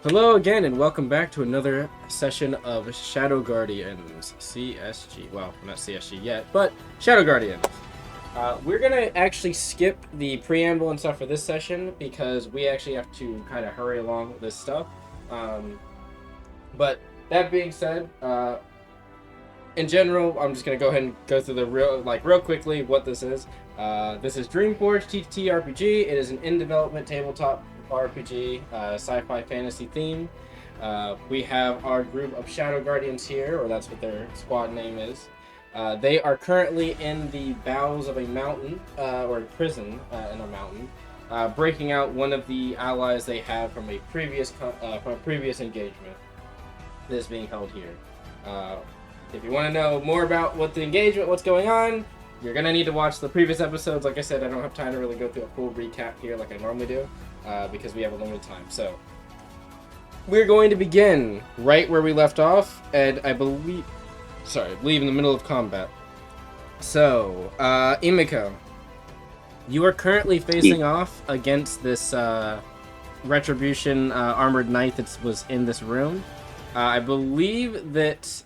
Hello again, and welcome back to another session of Shadow Guardians CSG. Well, not CSG yet, but Shadow Guardians. We're gonna actually skip the preamble and stuff for this session because we actually have to kind of hurry along with this stuff. But that being said, in general, I'm just gonna go ahead and go through the real quickly what this is. This is Dreamforge TTRPG. It is an in-development tabletop RPG, sci-fi fantasy theme. We have our group of Shadow Guardians here, or that's what their squad name is. They are currently in the bowels of a mountain, or a prison in a mountain, breaking out one of the allies they have from a previous engagement. This being held here. If you want to know more about what's going on, you're going to need to watch the previous episodes. Like I said, I don't have time to really go through a full recap here like I normally do, because we have a limited time. So, we're going to begin right where we left off, and I believe in the middle of combat. So, Imiko, you are currently facing off against this Retribution armored knight that was in this room. I believe that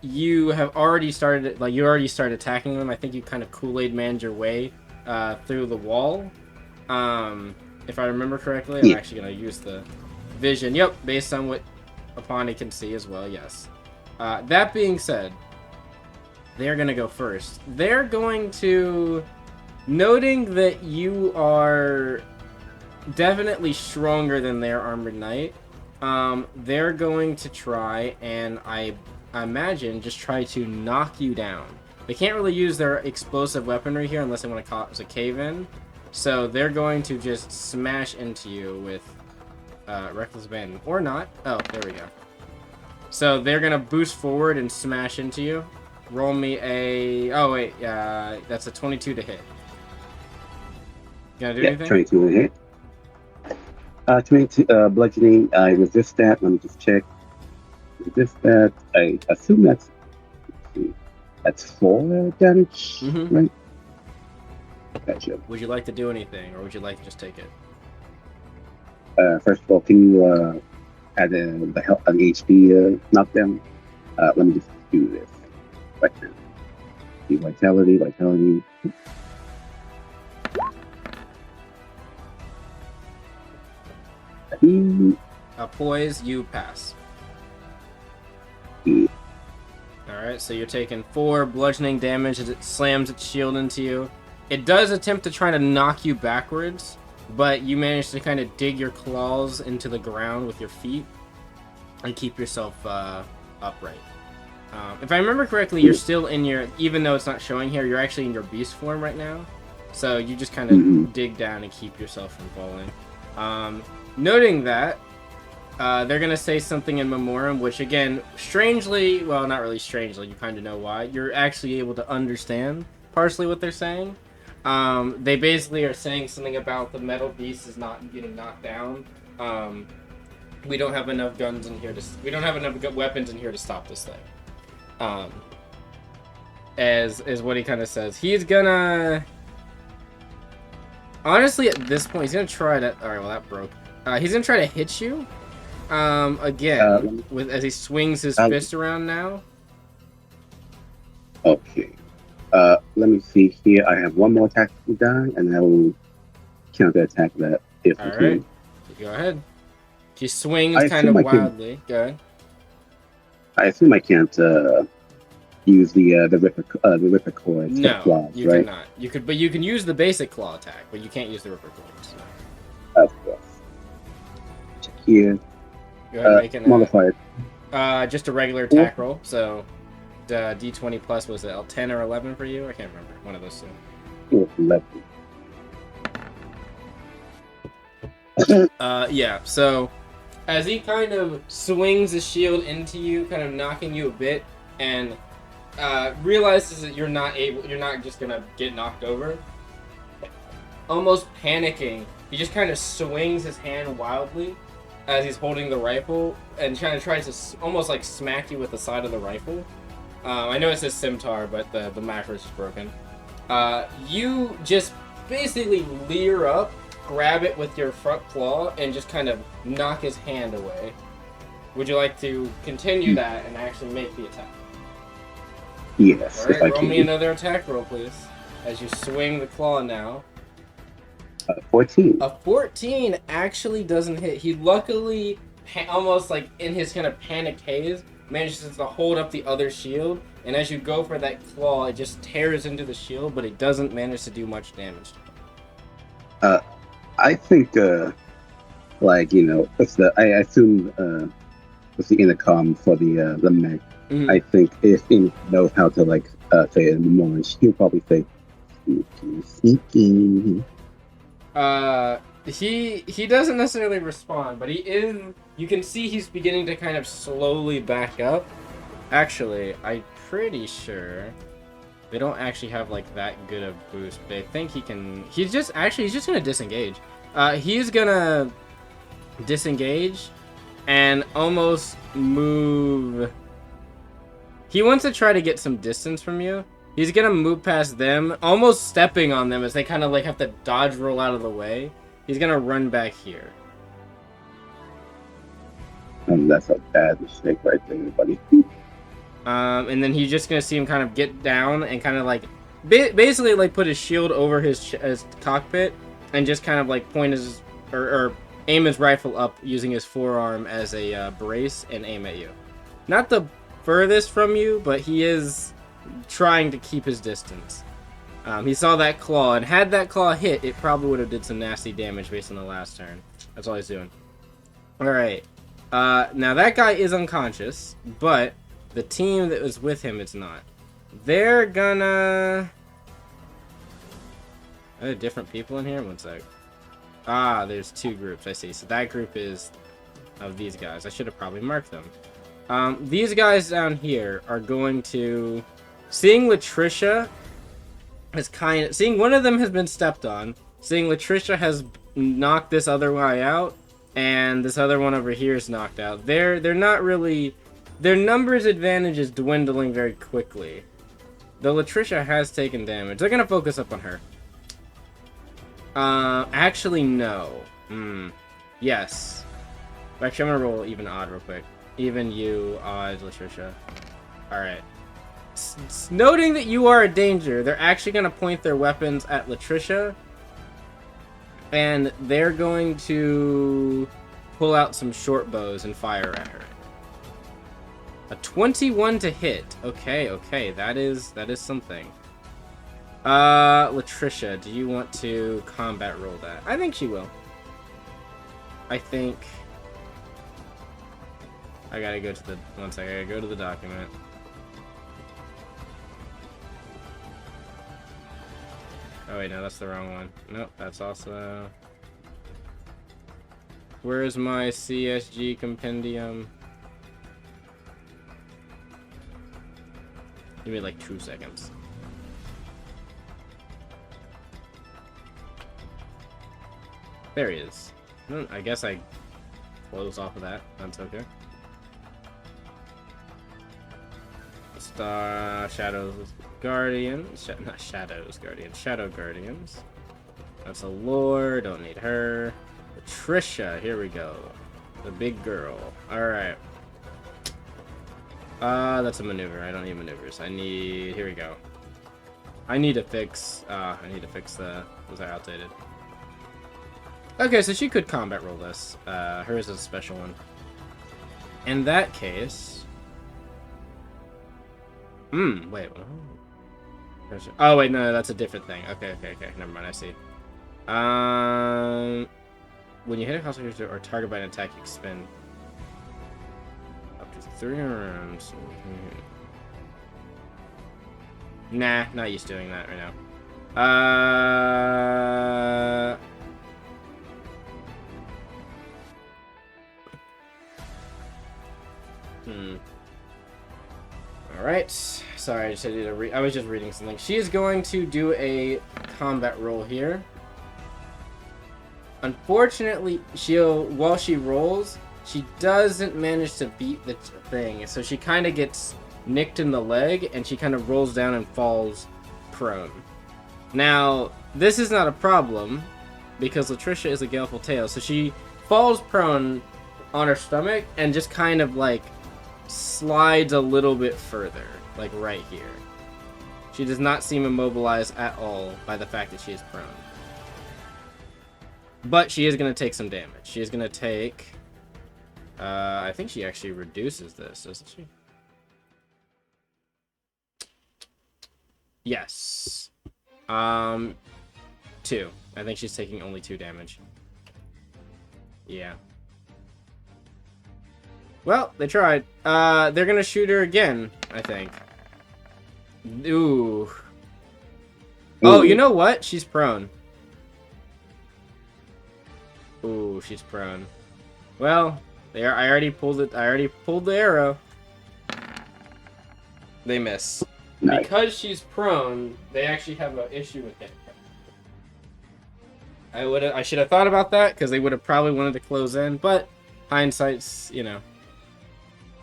you have already started attacking them. I think you kind of Kool-Aid manned your way through the wall. If I remember correctly, I'm actually going to use the vision. Yep, based on what Apani can see as well, yes. That being said, they're going to go first. They're going to, noting that you are definitely stronger than their armored knight, they're going to try, and I imagine, just try to knock you down. They can't really use their explosive weaponry here unless they want to cause a cave-in. So they're going to just smash into you with Reckless Abandon. Or not. Oh, there we go. So they're going to boost forward and smash into you. Roll me a... Oh, wait. That's a 22 to hit. You gonna do anything? 22 to hit. 22 bludgeoning. I resist that. Let me just check. Resist that. I assume that's... Let's see. That's 4 damage, right? Gotcha. Would you like to do anything, or would you like to just take it? First of all, can you add the health, an HP knockdown? Let me just do this right now. The vitality. Poise, you pass. Alright, so you're taking 4 bludgeoning damage as it slams its shield into you. It does attempt to try to knock you backwards, but you manage to kind of dig your claws into the ground with your feet and keep yourself upright. If I remember correctly, you're still in your, even though it's not showing here, you're actually in your beast form right now. So you just kind of dig down and keep yourself from falling. Noting that, they're going to say something in Memorem, which again, strangely, well, not really strangely, you kind of know why. You're actually able to understand partially what they're saying. They basically are saying something about the metal beast is not getting knocked down. We don't have enough guns in here we don't have enough weapons in here to stop this thing. Is what he kind of says. He's gonna, honestly, at this point, he's gonna try to, alright, well, that broke. He's gonna try to hit you, again, as he swings his fist around now. Okay. Let me see here. I have one more attack to die, and I will counter attack that if I can. Alright, go ahead. He swings kind of wildly. Go ahead. I assume I can't use the Ripper Claws. No, claws, you right? cannot. You can use the basic claw attack, but you can't use the Ripper Claws. Of course. Check here. Go ahead, make an modifier. Just a regular attack roll. So, D20 plus, was it 10 or 11 for you? I can't remember. One of those two. 11. Yeah. So, as he kind of swings his shield into you, kind of knocking you a bit, and realizes that you're not just gonna get knocked over. Almost panicking, he just kind of swings his hand wildly as he's holding the rifle and kind of tries to almost like smack you with the side of the rifle. I know it says scimitar, but the macro is broken. You just basically leer up grab it with your front claw and just kind of knock his hand away. Would you like to continue that and actually make the attack? Yes, Alright, if I roll can. me another attack roll, please. As you swing the claw now. 14. A 14 actually doesn't hit. He luckily, almost like in his kind of panicked haze, manages to hold up the other shield. And as you go for that claw, it just tears into the shield, but it doesn't manage to do much damage. I think, like, you know, I assume it's the intercom for the mech. Mm-hmm. I think if he knows how to, like, say it in Moorish, he'll probably say, sneaky. He doesn't necessarily respond, but you can see he's beginning to kind of slowly back up. Actually, I'm pretty sure they don't actually have like that good of boost, but I think he's just gonna disengage. He's gonna disengage and almost move. He wants to try to get some distance from you. He's gonna move past them, almost stepping on them as they kind of like have to dodge roll out of the way. He's gonna run back here. That's a bad mistake right there, buddy. And then he's just gonna see him kind of get down and kind of like, basically like put his shield over his cockpit and just kind of like point his or aim his rifle up using his forearm as a brace and aim at you. Not the furthest from you, but he is trying to keep his distance. He saw that claw, and had that claw hit, it probably would have did some nasty damage based on the last turn. That's all he's doing. Alright. Now that guy is unconscious, but the team that was with him is not. They're gonna... Are there different people in here? One sec. Ah, there's two groups, I see. So that group is of these guys. I should have probably marked them. These guys down here are going to... Seeing Latricia has seeing one of them has been stepped on. Seeing Latricia has knocked this other guy out, and this other one over here is knocked out. They're not really... Their numbers advantage is dwindling very quickly. Though Latricia has taken damage. They're gonna focus up on her. Actually, no. Yes. Actually, I'm gonna roll even odd real quick. Even you, odd, Latricia. Alright. Noting that you are a danger, they're actually going to point their weapons at Latricia. And they're going to pull out some short bows and fire at her. A 21 to hit. Okay, that is something. Latricia, do you want to combat roll that? I think she will. I think... I gotta go to the... One second, I gotta go to the document. Oh wait, no, that's the wrong one. Nope, that's also... Where's my CSG compendium? Give me like 2 seconds. There he is. I guess I close off of that. That's okay. Shadows Guardians. Not Shadows Guardians. Shadow Guardians. That's a lore. Don't need her. Patricia. Here we go. The big girl. Alright. That's a maneuver. I don't need maneuvers. I need... Here we go. I need to fix... the... Those are outdated. Okay, so she could combat roll this. Hers is a special one. In that case... wait. Oh, wait, no, that's a different thing. Okay. Never mind, I see. When you hit a hostile character or target by an attack, you spin up to 3 rounds. Nah, not used to doing that right now. Alright. Sorry, I just had to I was just reading something. She is going to do a combat roll here. Unfortunately, while she rolls, she doesn't manage to beat the thing. So she kind of gets nicked in the leg, and she kind of rolls down and falls prone. Now, this is not a problem, because Latricia is a Galeful Tale. So she falls prone on her stomach and just kind of like slides a little bit further, like right here. She does not seem immobilized at all by the fact that she is prone. But she is going to take some damage. She is going to take... I think she actually reduces this, doesn't she? Yes. 2. I think she's taking only 2 damage. Yeah. Well, they tried. They're gonna shoot her again, I think. Ooh. Oh, you know what? She's prone. Ooh, she's prone. Well, there. I already pulled it. I already pulled the arrow. They miss. Nice. Because she's prone, they actually have an issue with it. I should have thought about that because they would have probably wanted to close in, but hindsight's, you know,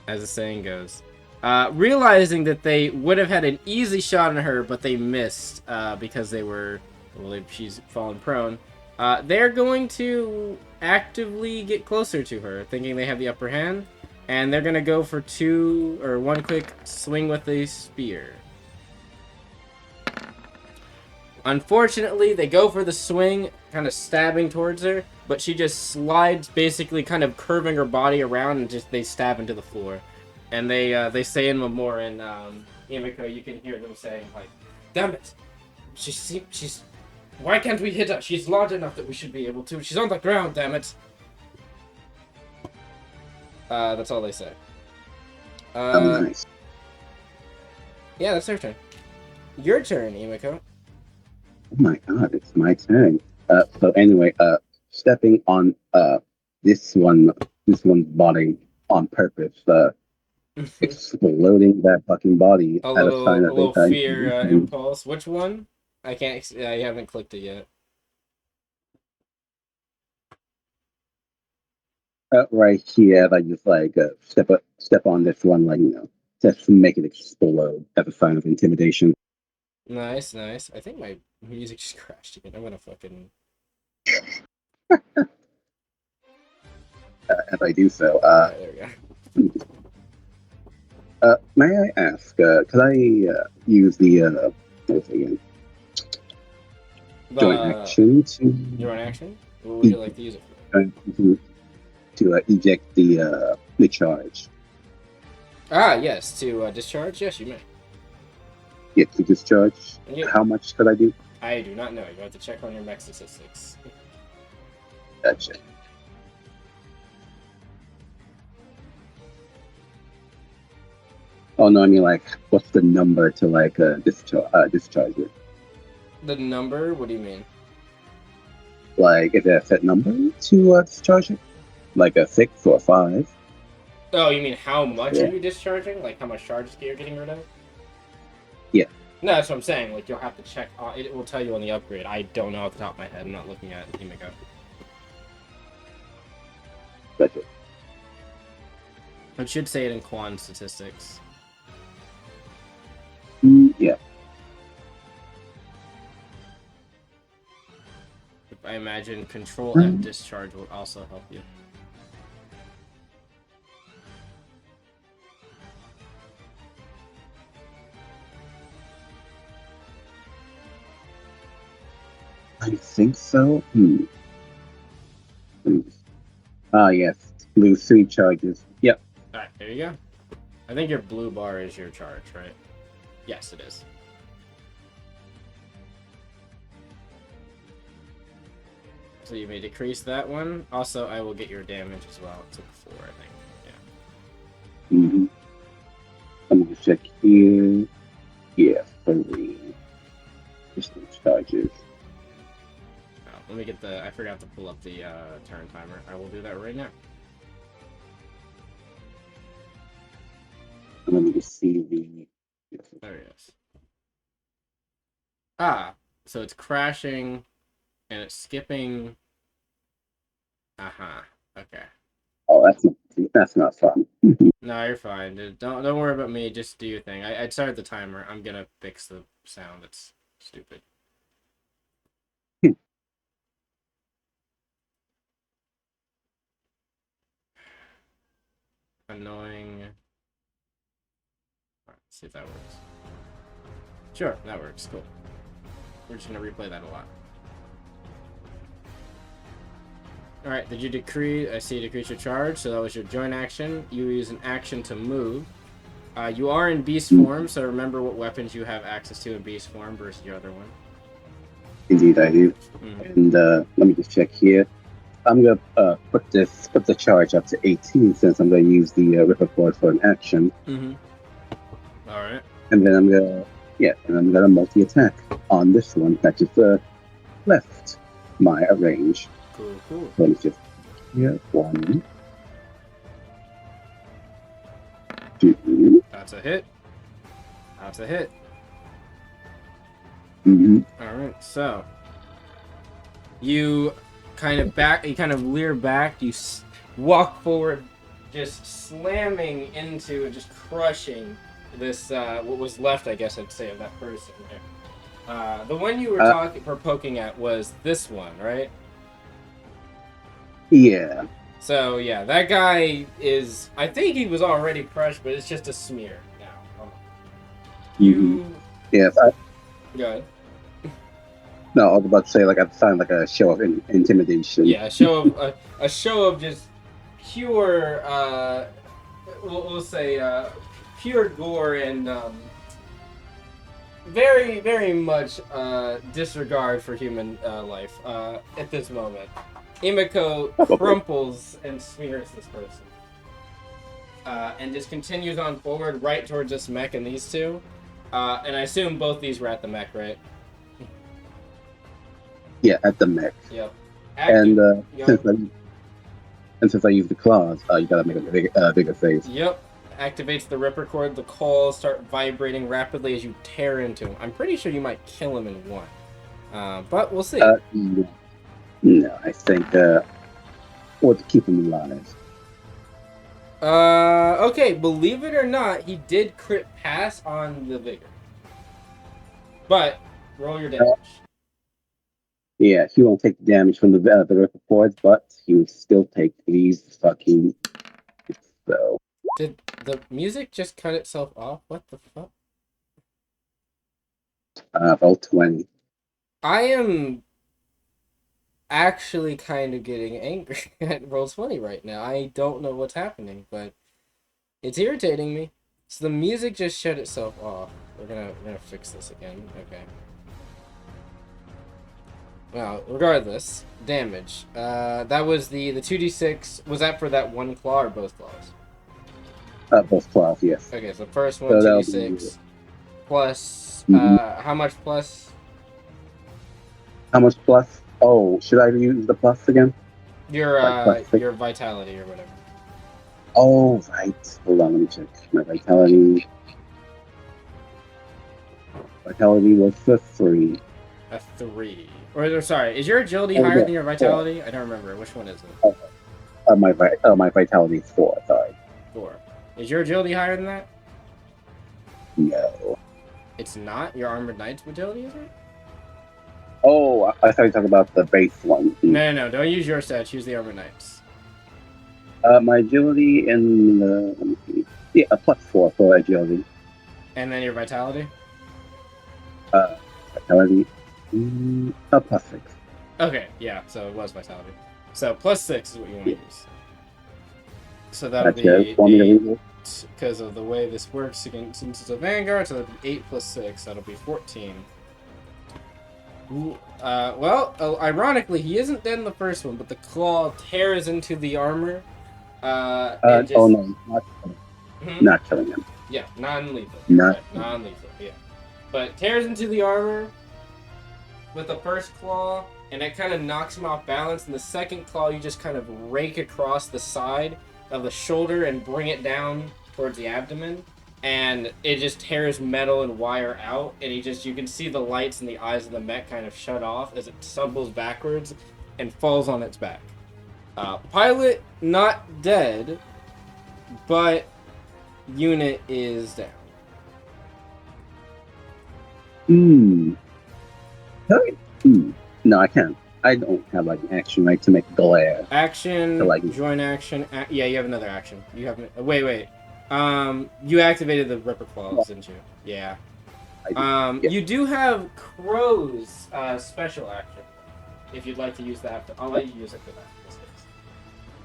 as the saying goes. Realizing that they would have had an easy shot on her, but they missed because they were, well, she's fallen prone. They're going to actively get closer to her, thinking they have the upper hand, and they're going to go for 1 quick swing with a spear. Unfortunately, they go for the swing, kind of stabbing towards her, but she just slides, basically kind of curving her body around, and just they stab into the floor. And they say in Memorem, Emiko, you can hear them saying, like, damn it, she's, why can't we hit her? She's large enough that we should be able to. She's on the ground, damn it. That's all they say. Nice. Yeah, that's their turn. Your turn, Emiko. Oh my god, it's my turn. So anyway, stepping on this one's body on purpose, exploding that fucking body a little fear impulse. Which one? I can't. Yeah, you haven't clicked it yet. Right here, I just like step on this one, like, you know, just make it explode as a sign of intimidation. Nice, nice. I think my music just crashed again. I'm gonna fucking. As I do so, right, there we go. May I ask, could I use the what's it again? Joint action to. Joint action? What would you like to use it for? To eject the charge. Ah, yes. To discharge? Yes, you may. Yeah, to discharge. Yeah. How much could I do? I do not know. You have to check on your mech statistics. Gotcha. Oh no, I mean, like, what's the number to like discharge it? The number? What do you mean? Like, is there a set number to discharge it? Like a 6 or a 5? Oh, you mean how much are you discharging? Like how much charges you're getting rid of? Yeah. No, that's what I'm saying. Like, you'll have to check. It will tell you on the upgrade. I don't know off the top of my head. I'm not looking at Emiko. Gotcha. It should say it in Quan statistics. Yeah. I imagine Control F discharge will also help you. I think so. Yes. Blue 3 charges. Yep. Alright, there you go. I think your blue bar is your charge, right? Yes, it is. So you may decrease that one. Also, I will get your damage as well. It took 4, I think. Yeah. Mm-hmm. Let me just check here. Yeah, 3. Distance charges. Oh, let me get the... I forgot to pull up the turn timer. I will do that right now. Let me just see the... There it is. Ah, so it's crashing, and it's skipping... Uh-huh, okay. Oh, that's not fun. No, you're fine. Don't worry about me. Just do your thing. I started the timer. I'm gonna fix the sound. It's stupid. annoying. Alright, let's see if that works. Sure, that works. Cool. We're just gonna replay that a lot. Alright, did you decrease? I see decrease your charge, so that was your joint action. You use an action to move. You are in beast form, so remember what weapons you have access to in beast form versus your other one. Indeed, I do. And let me just check here. I'm gonna put the charge up to 18 since I'm gonna use the Ripper Cord for an action. All right. And then I'm gonna multi-attack on this one that just left my range. Cool. Let me just here 1, 2. That's a hit. All right, so you kind of leer back, you walk forward, just slamming into and just crushing this what was left, I guess I'd say, of that person there. The one you were poking at was this one, right? Yeah. So yeah, that guy is, I think he was already crushed, but it's just a smear now. Yes. Go ahead. No, I was about to say like I found like a show of intimidation. Yeah, a show of just pure, we'll say, pure gore and very, very much disregard for human life at this moment. Imiko crumples and smears this person. And just continues on forward right towards this mech and these two. And I assume both these were at the mech, right? Yeah, at the mech. Yep. And since I use the claws, you gotta make a bigger face. Yep. Activates the Ripper Cord. The claws start vibrating rapidly as you tear into him. I'm pretty sure you might kill him in one. But we'll see. No, I think or to keep him alive. Okay, believe it or not, he did crit pass on the vigor. But roll your damage. Yeah, he won't take damage from the Ripper Cords, but he will still take these fucking. So. Did the music just cut itself off? What the fuck? About 20. I am actually kind of getting angry at Roll20 right now. I don't know what's happening, but it's irritating me. So the music just shut itself off. We're gonna fix this again. Okay. Well, regardless, damage. That was the 2d6. Was that for that one claw or both claws? Both claws, yes. Okay, so first one, so 2d6 plus. How much plus? How much plus? Oh, should I use the plus again? Your vitality or whatever. Oh, right. Hold on, let me check. My vitality. Vitality was a 3. A 3. Or sorry, is your agility higher than your vitality? I don't remember. Which one is it? My vitality is 4. Sorry. 4. Is your agility higher than that? No. It's not? Your Armored Knight's agility, is it? Oh, I thought you were talking about the base one. No. Don't use your stats. Use the Armored Knight's. My agility and let me see. Yeah, a +4 for agility. And then your vitality? Vitality, a +6. Okay, yeah. So it was vitality. So +6 is what you want to use. So that'll be 8, because of the way this works against, since it's a Vanguard. So that'll be 8 + 6. That'll be 14. Well, ironically, he isn't dead in the first one, but the claw tears into the armor. Oh no, not killing him. Yeah, non-lethal. Not non-lethal. Yeah, but tears into the armor with the first claw, and it kind of knocks him off balance. And the second claw, you just kind of rake across the side of the shoulder and bring it down towards the abdomen. And it just tears metal and wire out, and you can see the lights in the eyes of the mech kind of shut off as it stumbles backwards and falls on its back. Pilot not dead, but unit is down. No, I can't. I don't have like an action right to make glare. Action, To, like, join action. Yeah, you have another action. You have wait. You activated the Ripper Claws, didn't you? Yeah. yeah. You do have Crow's special action. If you'd like to use that, I'll let you use it for that. In this case.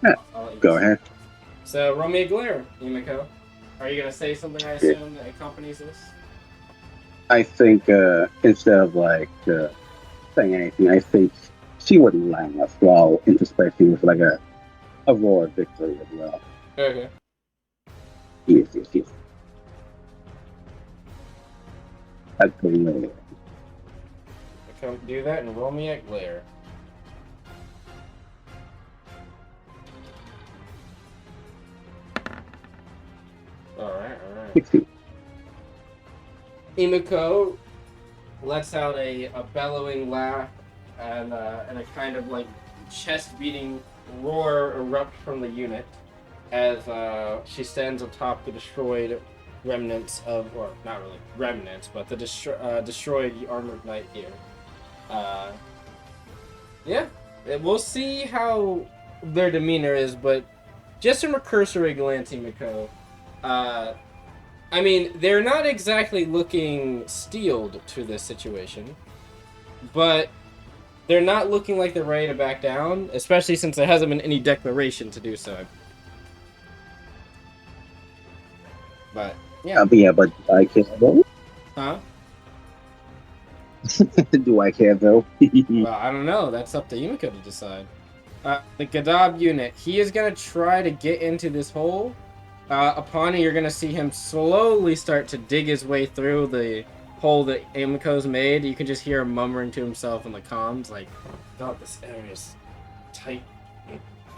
Yeah, I'll let you go use it. ahead. So roll me a glare, Yumiko. Are you gonna say something? I Yeah. assume that accompanies this. I think instead of like saying anything, I think she wouldn't laugh while interspersing with like a roar of victory as well. Okay. Yes. I'd put in there. Come do that and roll me a glare. All right. 16. Imiko lets out a bellowing laugh and a kind of like chest beating roar erupt from the unit as she stands atop the destroyed remnants of, or not really remnants, but the destroyed armored knight here. Yeah, we'll see how their demeanor is, but just from a cursory glance, Imiko, I mean, they're not exactly looking steeled to this situation, but they're not looking like they're ready to back down, especially since there hasn't been any declaration to do so. But, yeah. But I care though. Huh? Do I care though? Well, I don't know. That's up to Yumiko to decide. The Gadab unit, he is going to try to get into this hole. Upon it, you're going to see him slowly start to dig his way through the hole that Yumiko's made. You can just hear him murmuring to himself in the comms, like, God, this area's tight.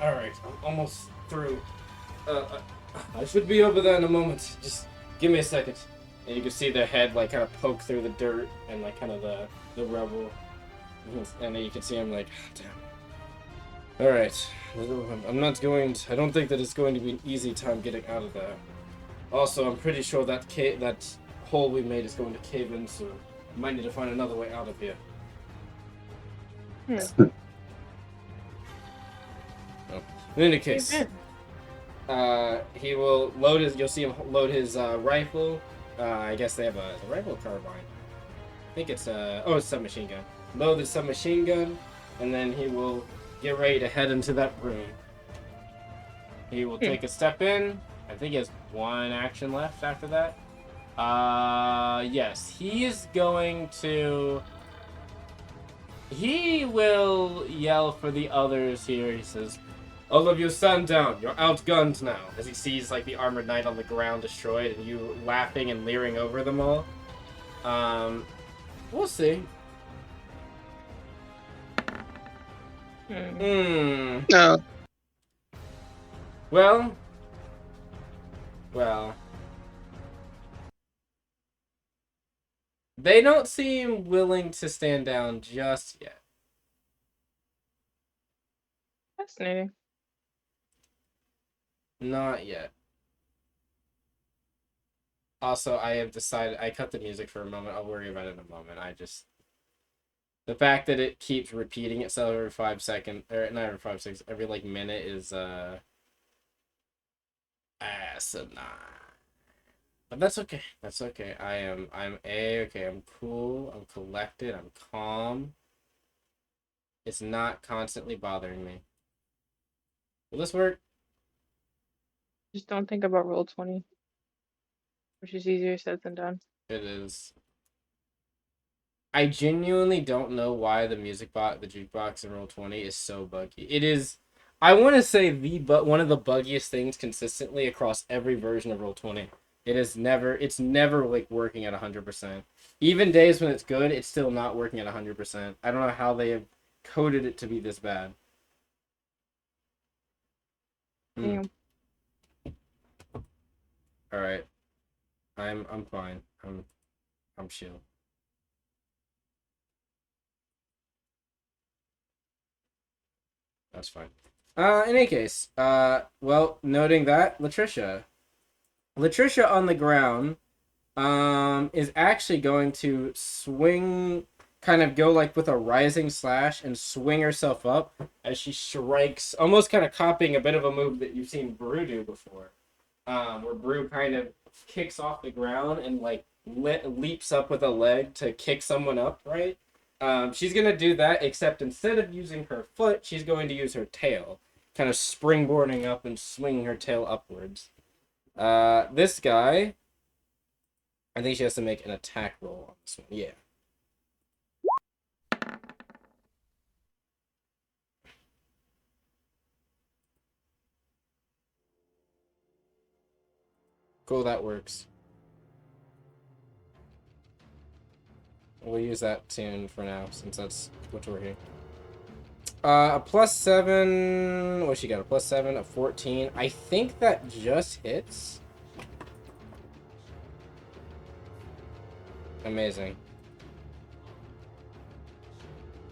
Alright, I'm almost through. I should be over there in a moment. Just give me a second. And you can see their head, like, kind of poke through the dirt and, like, kind of the rubble. And then you can see him, like, oh, damn. Alright. I don't think that it's going to be an easy time getting out of there. Also, I'm pretty sure that that hole we made is going to cave in, so we might need to find another way out of here. In any case, he will load his. You'll see him load his rifle. I guess they have a rifle or carbine. I think it's it's submachine gun. Load the submachine gun, and then he will get ready to head into that room. He will take a step in. I think he has one action left after that. Yes, he is going to. He will yell for the others here. He says, "All of you stand down. You're outgunned now." As he sees like the armored knight on the ground destroyed, and you laughing and leering over them all. We'll see. No. Well. They don't seem willing to stand down just yet. Fascinating. Not yet. Also, I have decided... I cut the music for a moment. I'll worry about it in a moment. The fact that it keeps repeating itself every 5 seconds... Or not every 5 seconds. Every, like, minute is, asinine. But that's okay. That's okay. I'm A-okay. I'm cool. I'm collected. I'm calm. It's not constantly bothering me. Will this work? Just don't think about Roll20, which is easier said than done. It is. I genuinely don't know why the jukebox in Roll20 is so buggy. It is, I want to say one of the buggiest things consistently across every version of Roll20. It's never like working at 100%. Even days when it's good, it's still not working at 100%. I don't know how they have coded it to be this bad. Damn. All right, I'm fine. I'm chill. That's fine. In any case, well, noting that, Latricia on the ground, is actually going to swing kind of go like with a rising slash and swing herself up as she strikes, almost kind of copying a bit of a move that you've seen Brew do before, where Brew kind of kicks off the ground and like leaps up with a leg to kick someone up, right? She's gonna do that, except instead of using her foot, she's going to use her tail, kind of springboarding up and swinging her tail upwards. This guy, I think she has to make an attack roll on this one. Yeah. Cool, that works. We'll use that tune for now, since that's what's working. A +7. What she got? A +7, a 14. I think that just hits. Amazing.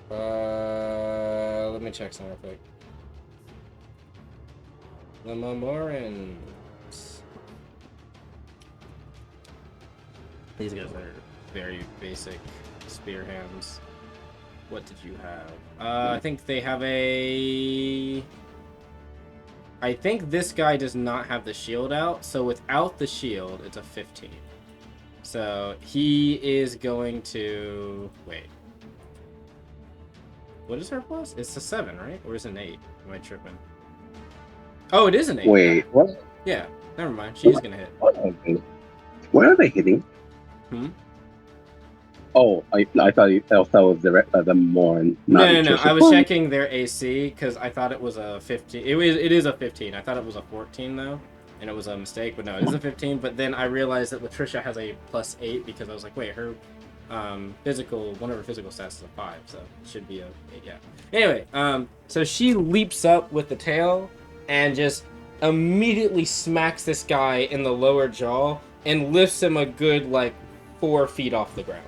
Let me check some real quick. The Memorem. These guys are very basic spear hands. What did you have? I think they have a... I think this guy does not have the shield out, so without the shield, it's a 15. So he is going to... Wait. What is her plus? It's a 7, right? Or is it an 8? Am I tripping? Oh, it is an 8. Wait, what? Yeah, never mind. She's gonna hit. What are they hitting? Hmm? Oh, I thought that was the Moran. No. I was checking their AC because I thought it was a 15. It is a 15. I thought it was a 14 though, and it was a mistake. But no, it is a 15. But then I realized that Latricia has a +8 because I was like, wait, her one of her physical stats is a 5, so it should be a 8. Yeah. Anyway, so she leaps up with the tail and just immediately smacks this guy in the lower jaw and lifts him a good like 4 feet off the ground.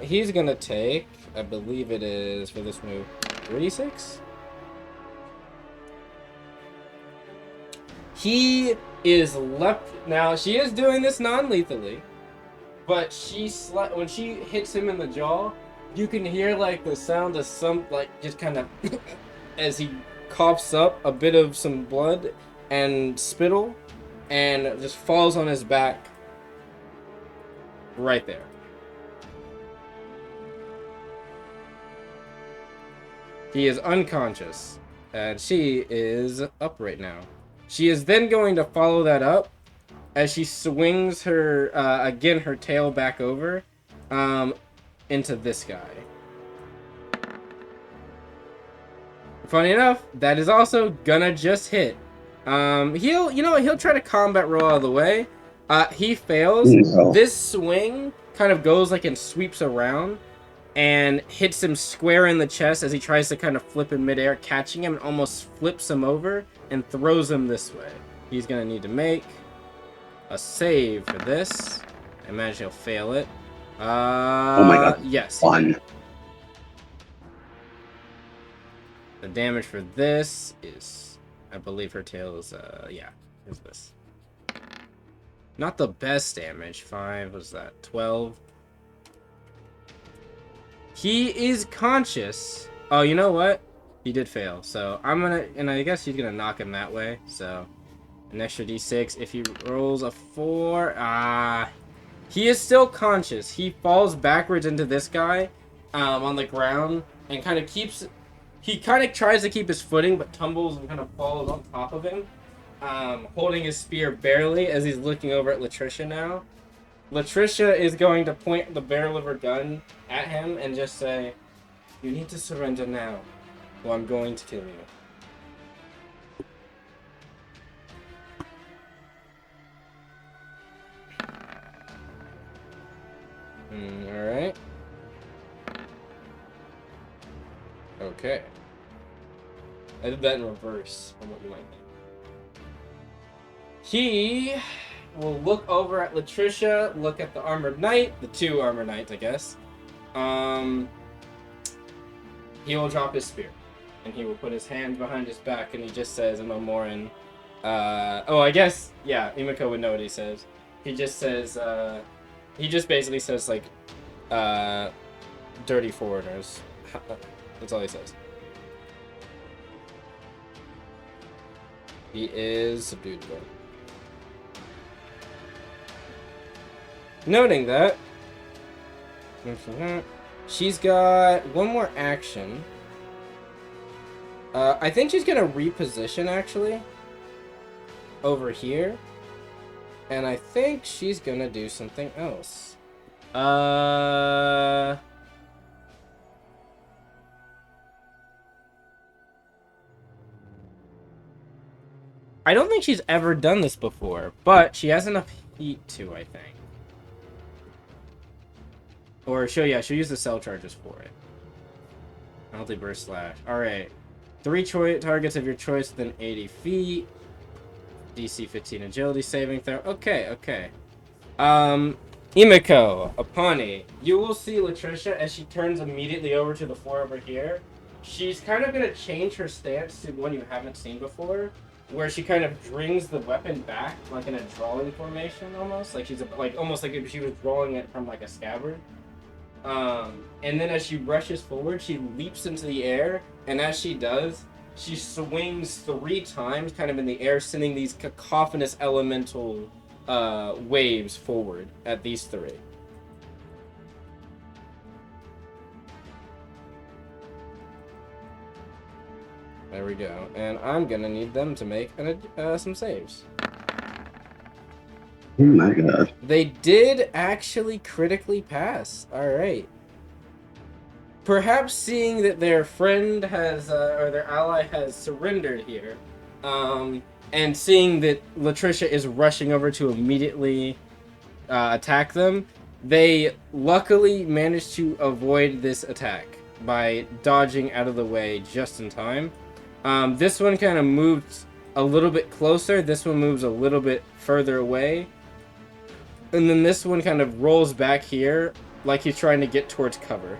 He's gonna take, I believe it is for this move, 36. He is left. Now she is doing this non-lethally, but when she hits him in the jaw, you can hear like the sound of some like just kind of as he coughs up a bit of some blood and spittle, and just falls on his back right there. He is unconscious, and she is up right now. She is then going to follow that up as she swings her, again, her tail back over, into this guy. Funny enough, that is also gonna just hit. He'll try to combat roll out of the way. He fails. No. This swing kind of goes like and sweeps around and hits him square in the chest as he tries to kind of flip in midair, catching him and almost flips him over and throws him this way. He's gonna need to make a save for this. I imagine he'll fail it. Oh my god. Yes. 1. The damage for this is, I believe her tail is, yeah, is this. Not the best damage. 5, was that 12? He is conscious. Oh, you know what? He did fail. So I'm gonna, and I guess he's gonna knock him that way. So an extra d6. If he rolls a 4, he is still conscious. He falls backwards into this guy, on the ground, and kind of keeps. He kind of tries to keep his footing, but tumbles and kind of falls on top of him, holding his spear barely as he's looking over at Latricia now. Latricia is going to point the barrel of her gun at him and just say, "You need to surrender now, or I'm going to kill you." Alright. Okay. I did that in reverse from what you might think. He will look over at Latricia, look at the armored knight, the 2 armored knights, I guess. He will drop his spear, and he will put his hand behind his back, and he just says in Memorem, I guess, yeah, Imiko would know what he says. He just says, he just basically says, like, dirty foreigners. That's all he says. He is subdued though. Noting that, she's got one more action. I think she's gonna reposition actually over here, and I think she's gonna do something else. I don't think she's ever done this before, but she has enough heat to, I think. Or she'll use the cell charges for it. Penalty burst slash. Alright. 3 targets of your choice within 80 feet. DC 15 agility saving throw. Okay. Imiko, Apani, you will see Latricia as she turns immediately over to the floor over here. She's kind of going to change her stance to one you haven't seen before, where she kind of brings the weapon back, like in a drawing formation almost. Like she's almost like if she was drawing it from like a scabbard. And then as she rushes forward, she leaps into the air, and as she does, she swings 3 times kind of in the air, sending these cacophonous elemental waves forward at these 3. There we go. And I'm gonna need them to make some saves. Oh my god. They did actually critically pass. Alright. Perhaps seeing that their friend has, or their ally has surrendered here, and seeing that Latricia is rushing over to immediately attack them, they luckily managed to avoid this attack by dodging out of the way just in time. This one kind of moved a little bit closer, this one moves a little bit further away, and then this one kind of rolls back here like he's trying to get towards cover.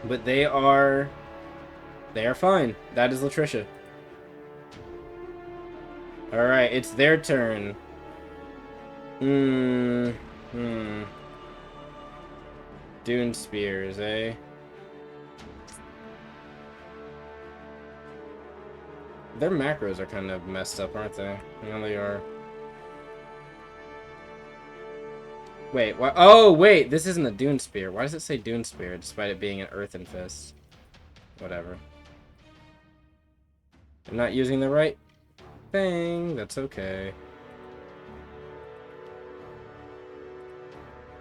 But they are fine. That is Latricia. Alright, it's their turn. Dune spears, eh? Their macros are kind of messed up, aren't they? Yeah, they are. Wait, what? Oh, wait, this isn't a Dune Spear. Why does it say Dune Spear, despite it being an Earthen Fist? Whatever. I'm not using the right thing. That's okay.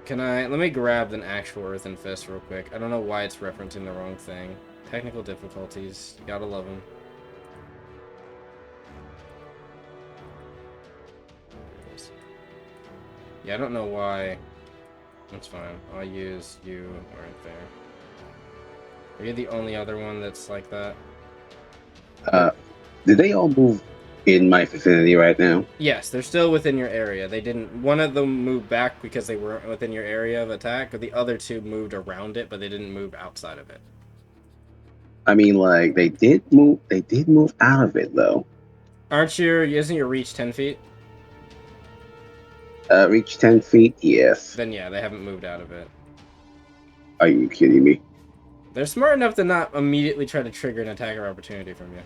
Let me grab an actual Earthen Fist real quick. I don't know why it's referencing the wrong thing. Technical difficulties. Gotta love them. Yeah, I don't know why. That's fine. I'll use you right there. Are you the only other one that's like that? Did they all move in my vicinity right now? Yes, they're still within your area. They didn't. One of them moved back because they weren't within your area of attack, or the other 2 moved around it, but they didn't move outside of it. I mean, like, they did move out of it, though. Isn't your reach 10 feet? Reach 10 feet? Yes. Then yeah, they haven't moved out of it. Are you kidding me? They're smart enough to not immediately try to trigger an attacker opportunity from you.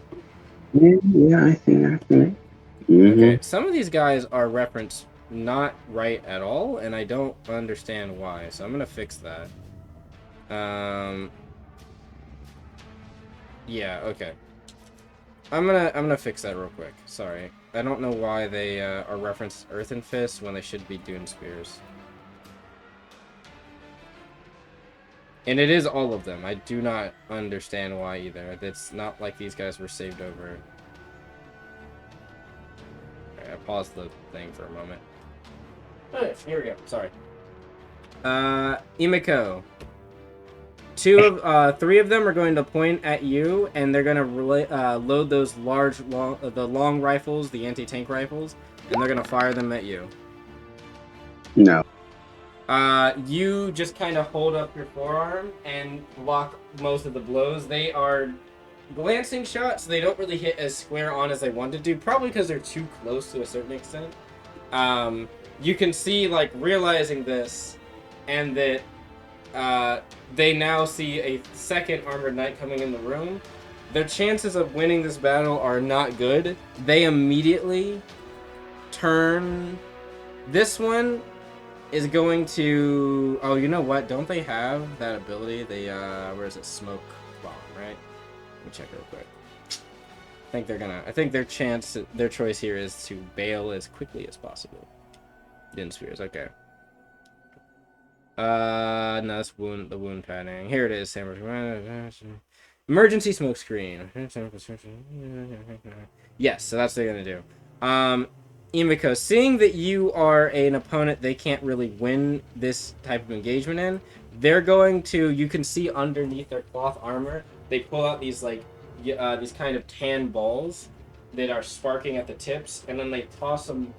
Yeah, I see that. Mm-hmm. Okay, some of these guys are referenced not right at all, and I don't understand why, so I'm gonna fix that. Yeah, okay. I'm gonna fix that real quick. Sorry. I don't know why they are referenced Earthen Fist when they should be Dune Spears. And it is all of them. I do not understand why either. It's not like these guys were saved over. Alright, I paused the thing for a moment. Alright, here we go. Sorry. Imiko. 3 of them are going to point at you, and they're going to load those the long rifles, the anti-tank rifles, and they're going to fire them at you. No. You just kind of hold up your forearm and block most of the blows. They are glancing shots, so they don't really hit as square on as they want to do, probably because they're too close to a certain extent. you can see, like, realizing this, and that they now see a second armored knight coming in the room. Their chances of winning this battle are not good. They immediately turn. This one is going to. Oh, you know what? Don't they have that ability? They where is it? Smoke bomb, right? Let me check real quick. I think their choice here is to bail as quickly as possible. Din spheres, okay. No, that's the wound padding. Here it is, emergency smoke screen. Yes, so that's what they're gonna do. Imiko, seeing that you are an opponent they can't really win this type of engagement in, they're going to. You can see underneath their cloth armor, they pull out these these kind of tan balls that are sparking at the tips, and then they toss them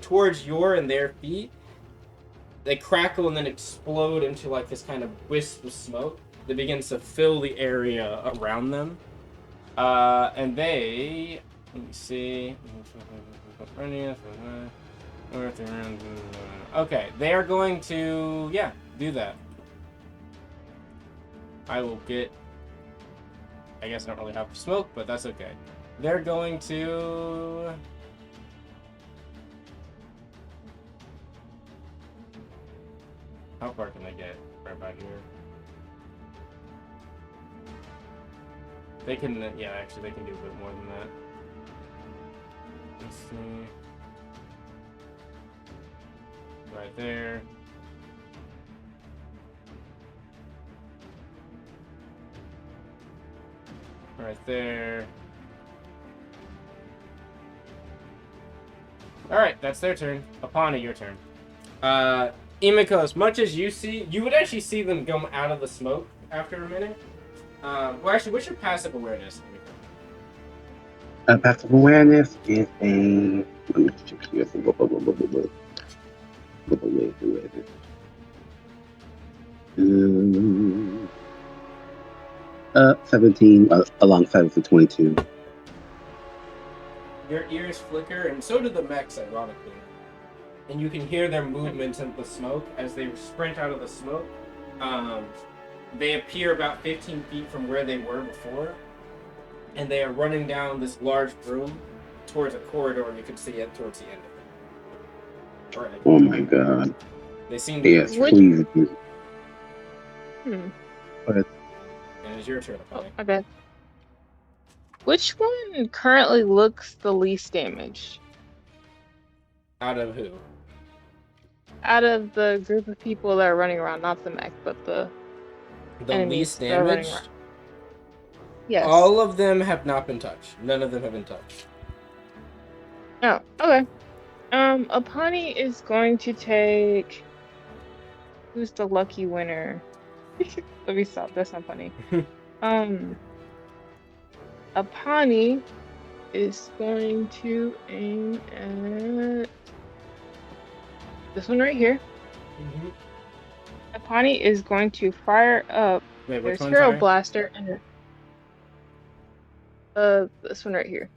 towards your and their feet. They crackle and then explode into like this kind of wisp of smoke that begins to fill the area around them. And they, let me see. Okay, they are going to, do that. I will get, I guess I don't really have smoke, but that's okay. They're going to... How far can they get? Right about here. They can, actually, they can do a bit more than that. Let's see. Right there. Right there. Alright, that's their turn. Apana, your turn. Imiko, as much as you see, you would actually see them come out of the smoke after a minute. Well, actually, what's your passive awareness, Imiko? Passive awareness is a. Let me check here. 17 alongside of the 22. Your ears flicker, and so do the mechs, ironically. And you can hear their movements in the smoke as they sprint out of the smoke. They appear about 15 feet from where they were before, and they are running down this large room towards a corridor. You can see it towards the end of it. Right. Oh my god. They seem to Yes, please. And it's your turn, Apollo. Okay. Which one currently looks the least damaged? Out of who? Out of the group of people that are running around, not the mech, but the least damaged? Yes. All of them have not been touched. None of them have been touched. Oh, okay. Apani is going to take. Who's the lucky winner? Let me stop. That's not funny. Apani is going to aim at this one right here. Apani is going to fire up. Wait, which There's one? Hero Sorry? Blaster and this one right here.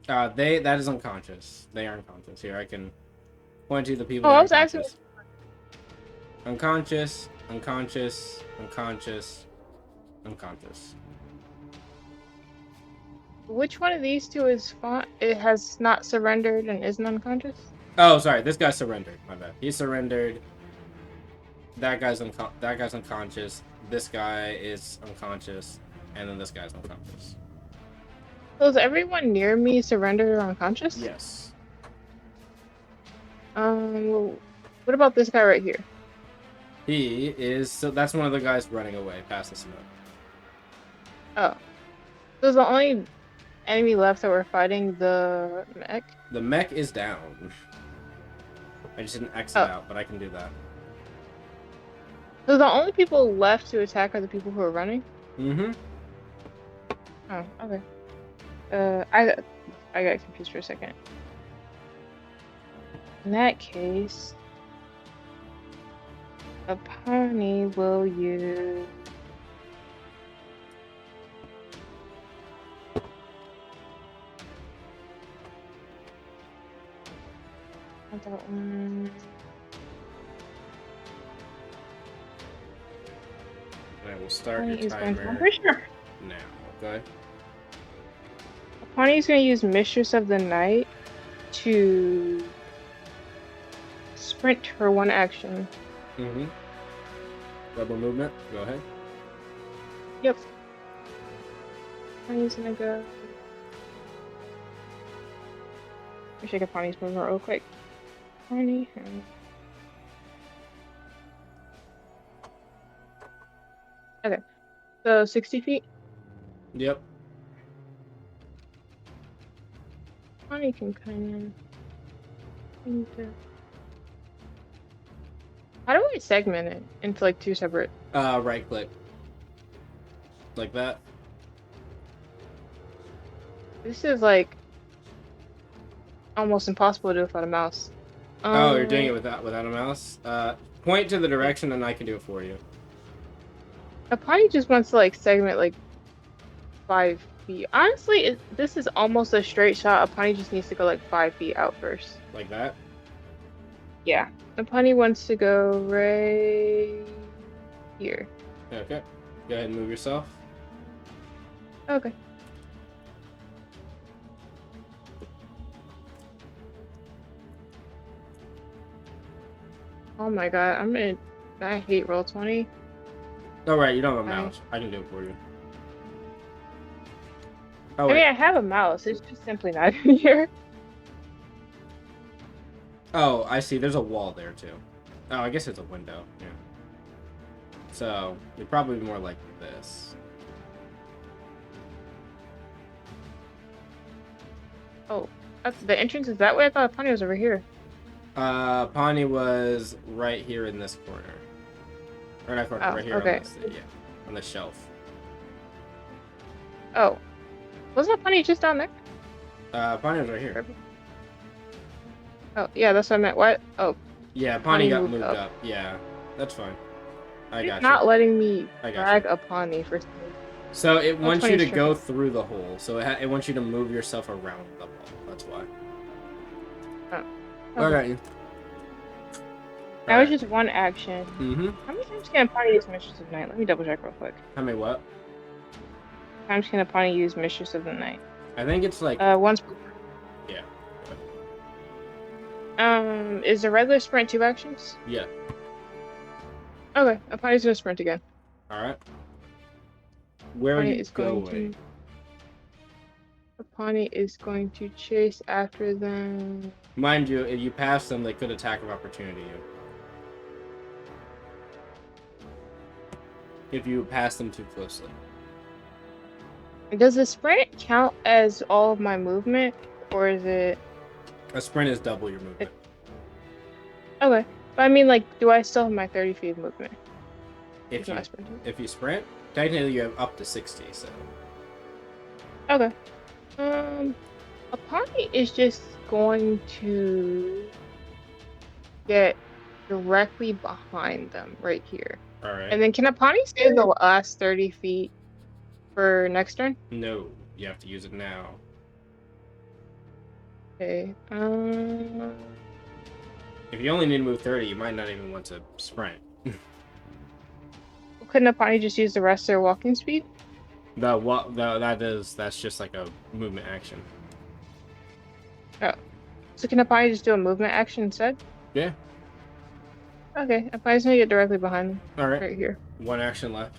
That is unconscious. They are unconscious. Here, I can point to the people. Oh, that I are was asking. Unconscious, unconscious, unconscious, unconscious. Which one of these two is it has not surrendered and isn't unconscious? Oh, sorry. This guy surrendered. My bad. He surrendered. That guy's unconscious. This guy is unconscious, and then this guy's unconscious. So is everyone near me surrendered or unconscious? Yes. Well, what about this guy right here? He is. So that's one of the guys running away past the smoke. Oh, so the only enemy left that we're fighting the mech. The mech is down. I just didn't exit out, but I can do that. So the only people left to attack are the people who are running? Mm-hmm. Oh, okay. I got confused for a second. In that case, Apani will use... Not that one. I will start Apani your is going to. I'm timer pretty sure. now. Okay. Apani is going to use Mistress of the Night to sprint for one action. Mm-hmm. Double movement. Go ahead. Yep. Apani's going to go. Let me check Apani's movement real quick. Apani. Okay. So 60 feet. Yep. Apani can kind of. How do I segment it into like two separate? Right click. Like that. This is like almost impossible to do without a mouse. Oh, you're doing it without a mouse? Point to the direction and I can do it for you. Apani just wants to like segment like 5 feet. Honestly, this is almost a straight shot. Apani just needs to go like 5 feet out first. Like that? Yeah. Apani wants to go right here. Okay. Go ahead and move yourself. Okay. Oh my god, I hate Roll20. Oh, right, you don't have a mouse. I can do it for you. Oh, I wait. mean, I have a mouse. It's just simply not in here. Oh, I see. There's a wall there, too. Oh, I guess it's a window. Yeah. So, you're probably more like this. Oh, the entrance is that way? I thought Apani was over here. Pawnee was right here in this corner. Or not corner, Oh, right here okay. on this, yeah, on the shelf. Oh. Wasn't Apani just down there? Pawnee was right here. Oh, yeah, that's what I meant. What? Oh. Yeah, Pawnee got moved moved up. up. Yeah, that's fine. I got It's you. not letting me I got drag you. Apani for some reason. So it wants you to Funny's go tricky. through the hole. So it wants you to move yourself around the wall. That's why. Oh. I Okay. got you. That was just one action. Mm-hmm. How many times can Apani use Mistress of the Night? Let me double check real quick. How many what? How many times can Apani use Mistress of the Night? I think it's like... Once. Yeah. Is the regular sprint 2 actions? Yeah. Okay, Apani's gonna sprint again. Alright. Where are Apani you is going going? to. Apani is going to chase after them. Mind you, if you pass them, they could attack of opportunity you. If you pass them too closely. Does the sprint count as all of my movement, or is it? A sprint is double your movement. Okay, but I mean, like, do I still have my 30 feet of movement? If Am I sprinting? you sprint, technically you have up to 60, so... Okay. Apani is just going to get directly behind them right here. Alright. And then can Apani stay the last 30 feet for next turn? No, you have to use it now. Okay. If you only need to move 30, you might not even want to sprint. Couldn't Apani just use the rest of their walking speed? That's just like a movement action. Oh. So can Apani just do a movement action instead? Yeah. Okay, Apani's gonna get directly behind them. Alright. Right here. One action left.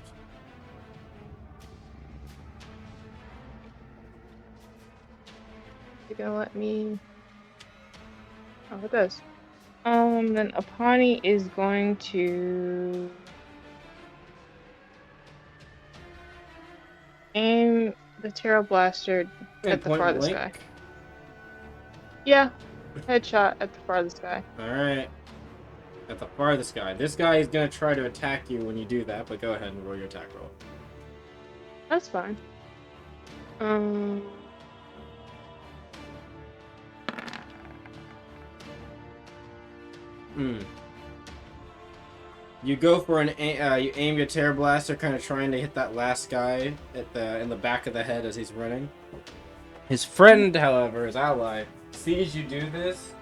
You're gonna let me... Oh, it does. Then Apani is going to... aim the Terra Blaster at the farthest guy. Yeah, headshot at the farthest guy. Alright. At the farthest guy. This guy is going to try to attack you when you do that, but go ahead and roll your attack roll. That's fine. You go for you aim your Terror Blaster, kind of trying to hit that last guy in the back of the head as he's running. His friend, however, his ally, sees you do this,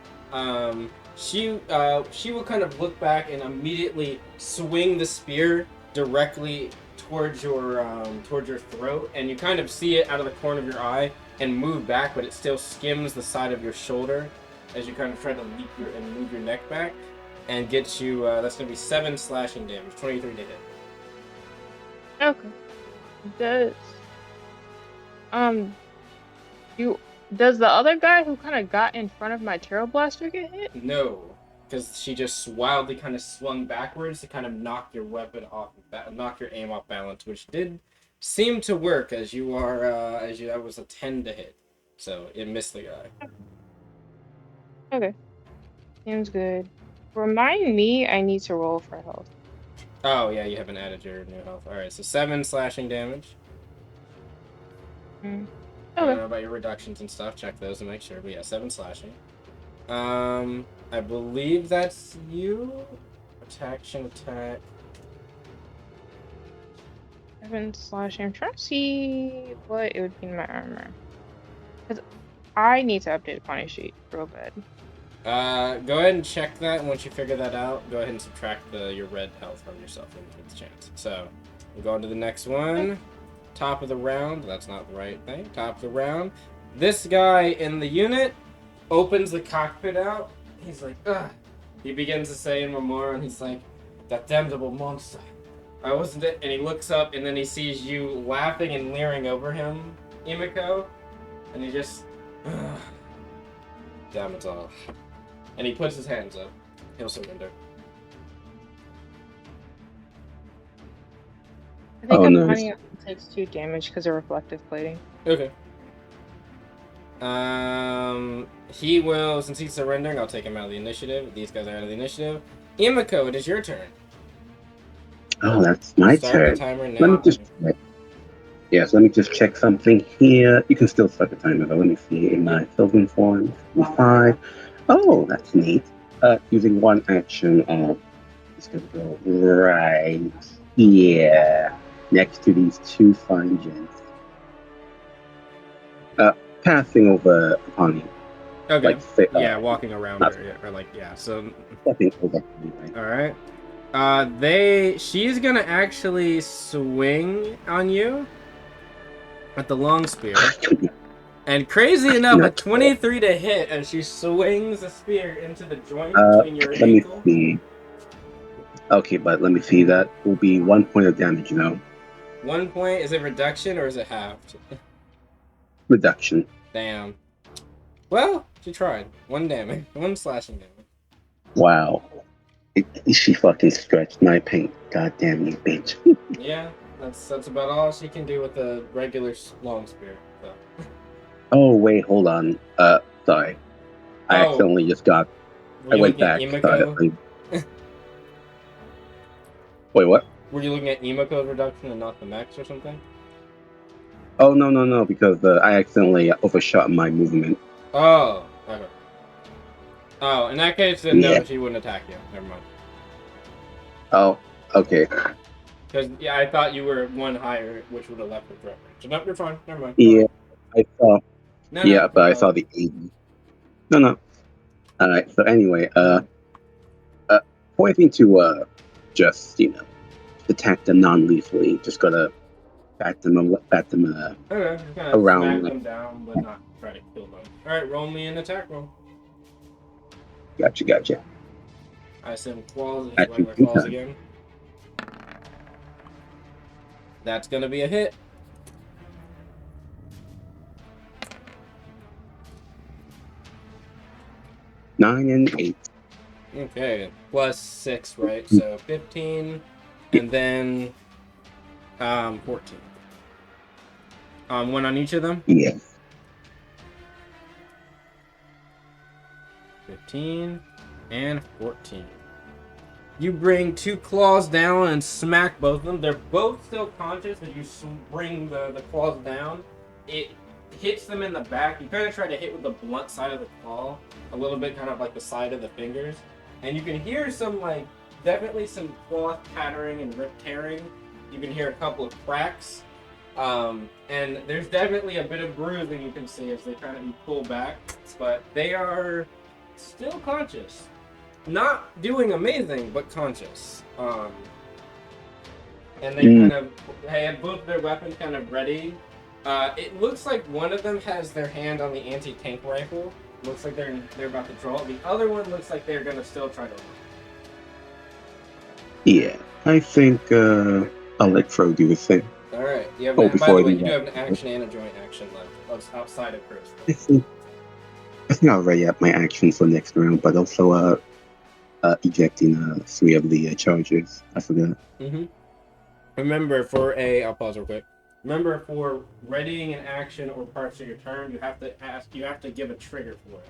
She will kind of look back and immediately swing the spear directly towards your throat, and you kind of see it out of the corner of your eye and move back, but it still skims the side of your shoulder as you kind of try to leap and move your neck back, and gets you. That's gonna be 7 slashing damage, 23 to hit. Okay. Does um you does the other guy who kind of got in front of my Terror Blaster get hit? No, because she just wildly kind of swung backwards to kind of knock your weapon off, knock your aim off balance, which did seem to work as you are that was a 10 to hit, so it missed the guy. Okay. Seems good. Remind me I need to roll for health. Oh yeah, you haven't added your new health. All right, so 7 slashing damage. Mm. I don't Okay. know about your reductions and stuff. Check those to make sure. But yeah, 7 slashing. I believe that's you. Attack. 7 slashing. I'm trying to see what it would be in my armor. Because I need to update the punish sheet real bad. Go ahead and check that, and once you figure that out, go ahead and subtract your red health from yourself when you get the chance. So, we'll go on to the next one. Top of the round. That's not the right thing. Top of the round. This guy in the unit opens the cockpit out. He's like, ugh. He begins to say in Memorem, he's like, that damnable monster. I wasn't it. And he looks up, and then he sees you laughing and leering over him, Imiko. And he just, ugh. Damn it all. And he puts his hands up. He'll surrender. I think nice. Apani takes 2 damage because of reflective plating. Okay. He will, since he's surrendering, I'll take him out of the initiative. These guys are out of the initiative. Imiko, it is your turn. Oh, that's my Start turn. the timer now. Let me just check. Yes, let me just check something here. You can still start the timer, though. Let me see in my Sylvan form. 5. Oh, that's neat. Using one action, it's gonna go right here, next to these 2 fine gents. Passing over Honey. Okay. Like, yeah, walking around her, or like, yeah. So. Stepping over Honey, right? All right. She's gonna actually swing on you at the long spear. And crazy enough, a 23 to hit as she swings the spear into the joint between your ankle. Let me see. Okay, but let me see. That will be 1 point of damage, 1 point? Is it reduction or is it halved? Reduction. Damn. Well, she tried. 1 damage. 1 slashing damage. Wow. She fucking stretched my paint. God damn you, bitch. Yeah, that's about all she can do with a regular long spear. So. Oh, wait, hold on. Sorry. I accidentally just got... I went back. Sorry. Wait, what? Were you looking at Imiko's reduction and not the max or something? Oh, no, because I accidentally overshot my movement. Oh, okay. Oh, in that case, then no, she wouldn't attack you. Never mind. Oh, okay. Because, yeah, I thought you were 1 higher, which would have left her threat range. So, no, you're fine. Never mind. Yeah, I saw. No, but I saw the 80. No. Alright, so anyway, pointing to, just, attack them non-lethally. Just gotta bat them okay, kind of around. smack them down, but not try to kill them. Alright, roll me an attack roll. Gotcha. I assume claws, just regular claws again. That's gonna be a hit. Nine and 8. Okay, plus 6, right? So 15, and then 14. 1 on each of them? Yes. 15 and 14. You bring 2 claws down and smack both of them. They're both still conscious as you bring the claws down. It hits them in the back. You kind of try to hit with the blunt side of the claw, a little bit kind of like the side of the fingers. And you can hear some, definitely some cloth pattering and rip tearing. You can hear a couple of cracks. And there's definitely a bit of bruising you can see as they kind of pull back. But they are still conscious. Not doing amazing, but conscious. And they kind of had both their weapons kind of ready. It looks like one of them has their hand on the anti-tank rifle. Looks like they're about to draw it. The other one looks like they're gonna still try to run. Yeah, I think I'll let Crow do his thing. All right. You have Oh, by before the I way, do you do that, have an action and a joint action left outside of Crow's. I think I'll ready up my action for next round, but also ejecting 3 of the charges. I forgot. Remember, I'll pause real quick. Remember, for readying an action or parts of your turn, you have to give a trigger for it.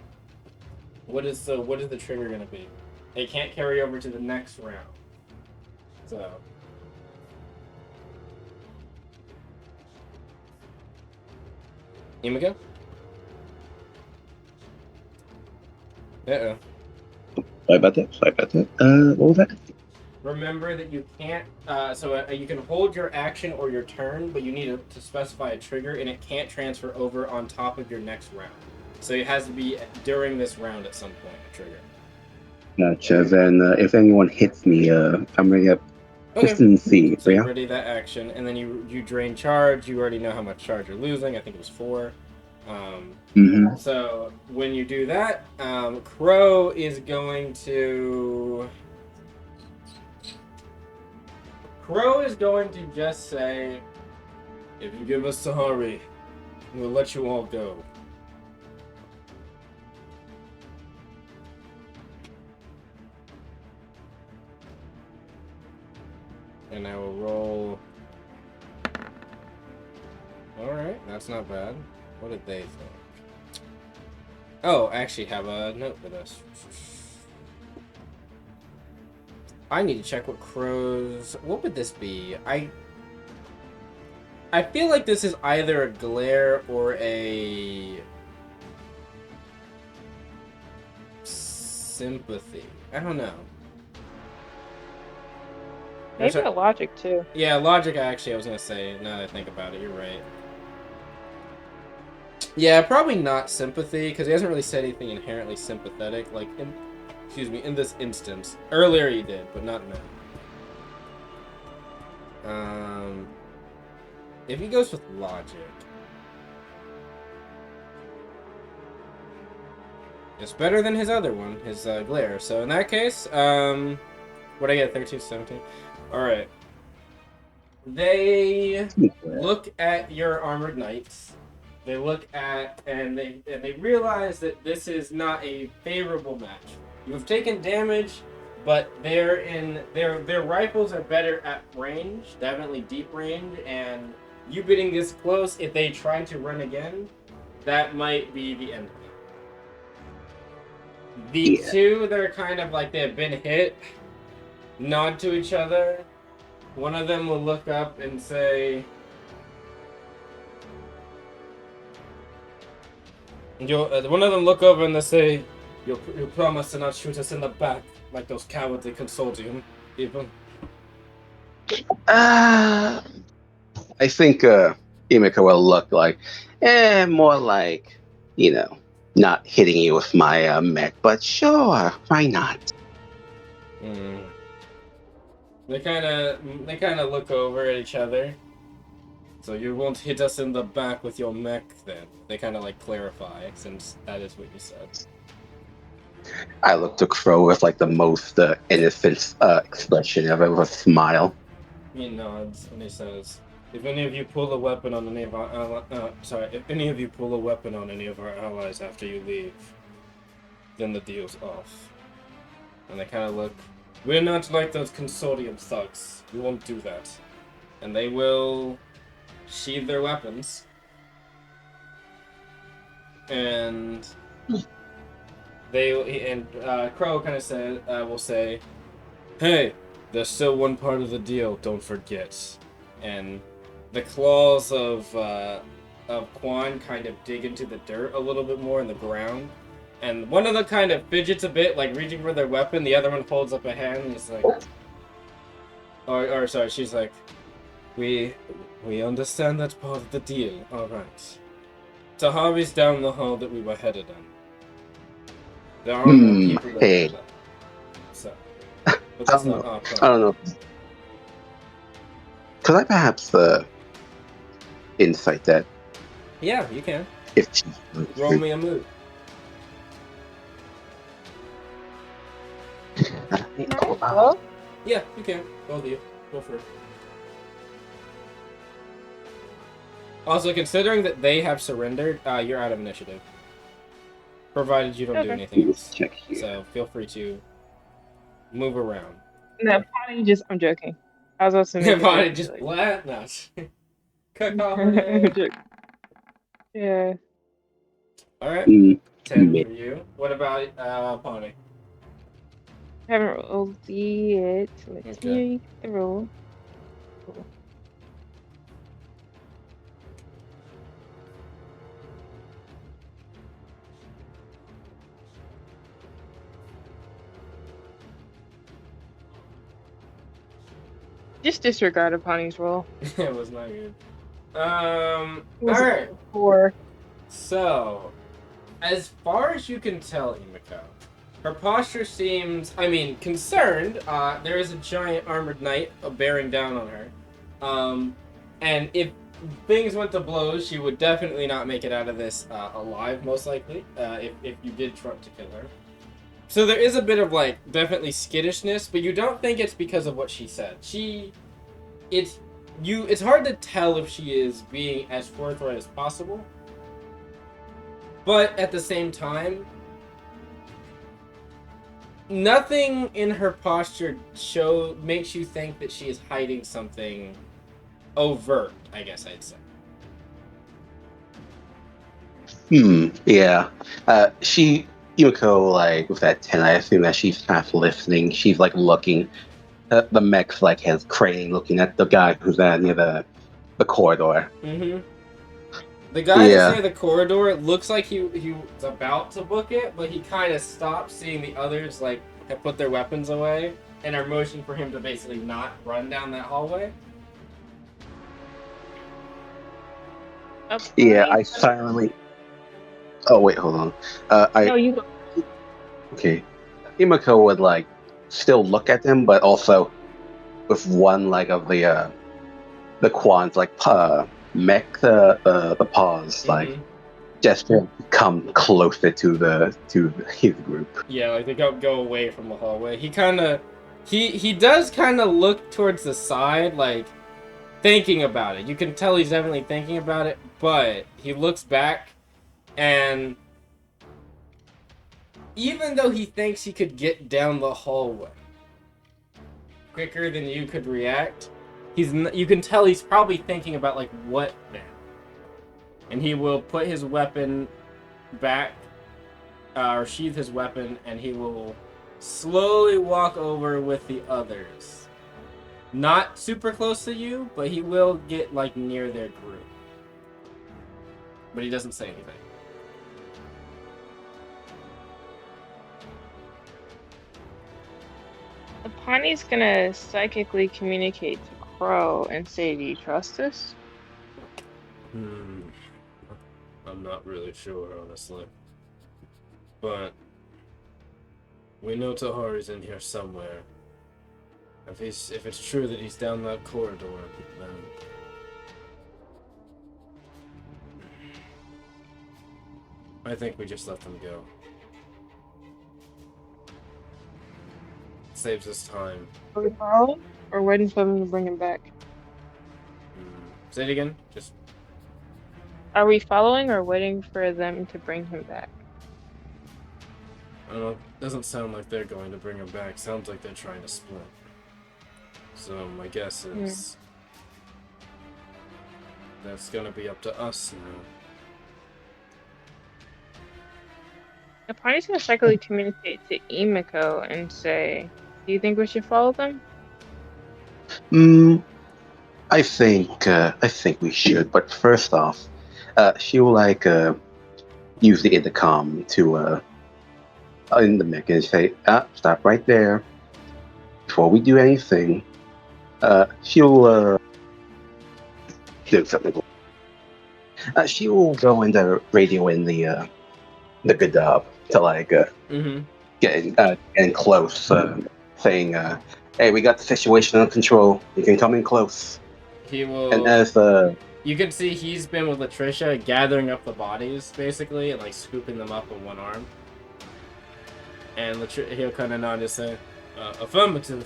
What is the trigger gonna be? It can't carry over to the next round. So. Imika? Uh-oh. Sorry about that. What was that? Remember that you can't, you can hold your action or your turn, but you need to specify a trigger, and it can't transfer over on top of your next round. So it has to be during this round at some point, a trigger. Gotcha. Then if anyone hits me, I'm ready up. Okay. Just in C. So Yeah? you ready that action, and then you drain charge. You already know how much charge you're losing. I think it was 4. So when you do that, Crow is going to just say, "If you give us Sahari, we'll let you all go." And I will roll. Alright, that's not bad. What did they think? Oh, I actually have a note for this. I need to check what Crow's... What would this be? I feel like this is either a glare or a... sympathy. I don't know. Maybe a logic too. Yeah, logic actually, I was going to say, now that I think about it, you're right. Yeah, probably not sympathy, because he hasn't really said anything inherently sympathetic, like, in this instance. Earlier he did, but not now. If he goes with logic... It's better than his other one, his glare. So in that case, what'd I get, 13, 17? Alright. They look at your armored knights. They look at and they realize that this is not a favorable match. You have taken damage, but their rifles are better at range, definitely deep range, and you getting this close, if they try to run again, that might be the end of it. The two that are kind of like they've been hit nod to each other. One of them will look up and say, one of them look over and they say, you promise to not shoot us in the back like those cowardly Consortium people. I think Imika will look like, more like, not hitting you with my mech, but sure, why not? They kind of look over at each other. So you won't hit us in the back with your mech, then? They kind of like clarify, since that is what you said. I look to Crow with like the most innocent expression ever, with a smile. He nods and he says, "If any of you pull a weapon on any of our if any of you pull a weapon on any of our allies after you leave, then the deal's off." And they kind of look. We're not like those Consortium thugs. We won't do that. And they will sheathe their weapons. And Crow kind of will say, "Hey, there's still one part of the deal. Don't forget." And the claws of Quan kind of dig into the dirt a little bit more in the ground. And one of them kind of fidgets a bit, like reaching for their weapon. The other one holds up a hand and is like, sorry, she's like, we understand that's part of the deal. All right. Tahari's down the hall that we were headed on. There are more people that Hey, do that. So, I but that's don't not know. our I don't problem. know. Could I perhaps insight that Yeah, you can. if Roll me a mood. Well, Yeah, you can. Both of you. Go for it. Also, considering that they have surrendered, you're out of initiative. Provided you don't do okay. anything Let's else. check here. So feel free to move around. No, Bonnie, I'm joking. I was about to make a Bonnie joke. just Like, blah. No. Cacophony. yeah. Alright. Mm, 10 mid. for you. What about Bonnie? Haven't rolled yet. Let Okay. me get the roll. Cool. Just disregard Bonnie's roll. It was not good. It was Alright. 4. So, as far as you can tell, Emiko, her posture seems, concerned. There is a giant armored knight bearing down on her. And if things went to blows, she would definitely not make it out of this alive, most likely, if you did try to kill her. So there is a bit of, definitely skittishness, but you don't think it's because of what she said. It's hard to tell if she is being as forthright as possible. But at the same time, nothing in her posture makes you think that she is hiding something overt, I guess I'd say. Yeah. Yumiko, like, with that 10, I assume that she's half listening. She's, like, looking. The mech's, like, has crane looking at the guy who's near the corridor. Mm-hmm. The guy that's near the corridor, it looks like he was about to book it, but he kind of stopped seeing the others, have put their weapons away and are motioning for him to basically not run down that hallway. Yeah, I silently... Oh, wait, hold on. No, you go. Okay. Yumiko would, like, still look at them, but also with one leg of the quads, like, mech the paws, like, just to come closer to his group. Yeah, they go away from the hallway. He does kind of look towards the side, thinking about it. You can tell he's definitely thinking about it, but he looks back, and even though he thinks he could get down the hallway quicker than you could react, you can tell he's probably thinking about, what then? And he will put his weapon back, or sheath his weapon, and he will slowly walk over with the others. Not super close to you, but he will get, near their group. But he doesn't say anything. Apani's gonna psychically communicate to Crow and say, "Do you trust us?" I'm not really sure, honestly. But we know Tahari's in here somewhere. If it's true that he's down that corridor, then I think we just let them go. It saves us time. Are we following? Or waiting for them to bring him back? Say it again. Just. Are we following or waiting for them to bring him back? I don't know. Doesn't sound like they're going to bring him back. Sounds like they're trying to split. So my guess is that's gonna be up to us now. Apani's gonna psychically communicate to Emiko and say, "Do you think we should follow them?" I think we should, but first off, she'll use the intercom to in the mech and say, stop right there. Before we do anything, she'll do something. She will go and radio in the the Gadab to like Mm-hmm. getting close, saying, "Hey, we got the situation under control. You can come in close." He will. And as You can see he's been with Latricia gathering up the bodies, basically, and like scooping them up with one arm. And he'll kind of nod and say, affirmative.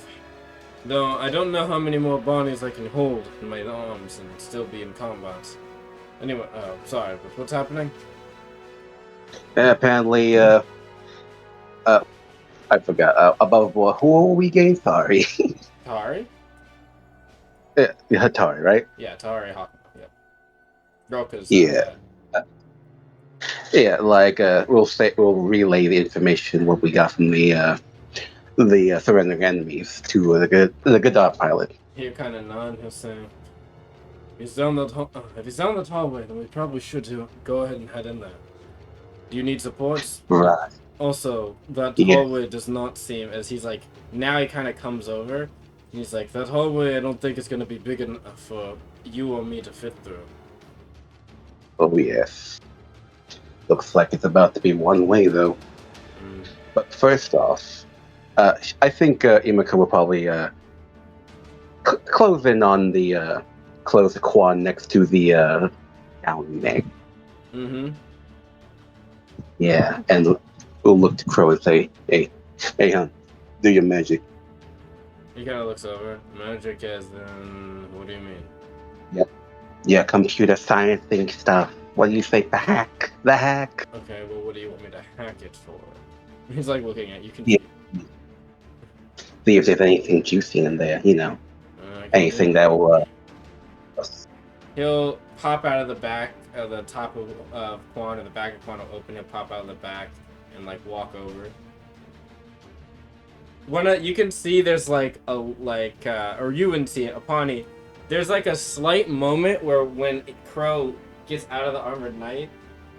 Though I don't know how many more bodies I can hold in my arms and still be in combat. Anyway, sorry, but what's happening? apparently, I forgot. Above board, who are we getting? Sorry. Tari? Yeah, Hatari, right? Yeah, Tari Hawk. Yeah. Roka's Yeah. dad. Yeah, like we'll relay the information what we got from the surrendering enemies to the Gadar pilot. He'll kind of nod. He'll say, if he's down that hallway, then we probably should go ahead and head in there. Do you need supports? Right. Also, that Yeah. hallway does not seem, as he's like, now he kind of comes over, and he's like, that hallway I don't think is going to be big enough for you or me to fit through. Oh yes. Looks like it's about to be one way though. Mm. But first off, I think Imika will probably close in on close the quad next to the down neck. Mm-hmm. Yeah, and we'll look to Crow and say, hey, hon, do your magic. He kind of looks over. Magic as in, what do you mean? Yeah, computer science thing stuff. What do you say? The hack. Okay, well, what do you want me to hack it for? He's like looking at you. Yeah. See if there's anything juicy in there, anything that will. He'll pop out of the back of the top of Quan, or the back of Quan will open. He'll pop out of the back and like walk over. You can see there's like or you wouldn't see it, Apani. There's like a slight moment where when Crow gets out of the armored knight,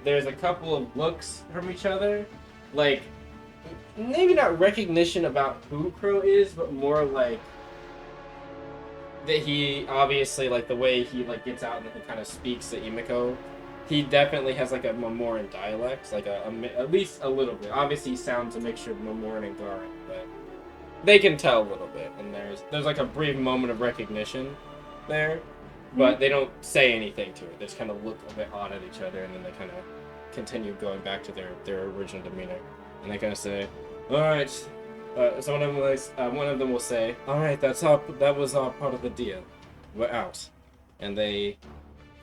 there's a couple of looks from each other, like maybe not recognition about who Crow is, but more like that he obviously, like the way he like gets out and he kind of speaks to Imiko. He definitely has like a Memoran dialect, like at least a little bit. Obviously, he sounds a mixture of Memoran and Garan, but they can tell a little bit. And there's like a brief moment of recognition there, but they don't say anything to it. They just kind of look a bit odd at each other, and then they kind of continue going back to their original demeanor. And they kind of say, "All right." So one of them will say, "All right, that was our part of the deal. We're out." And they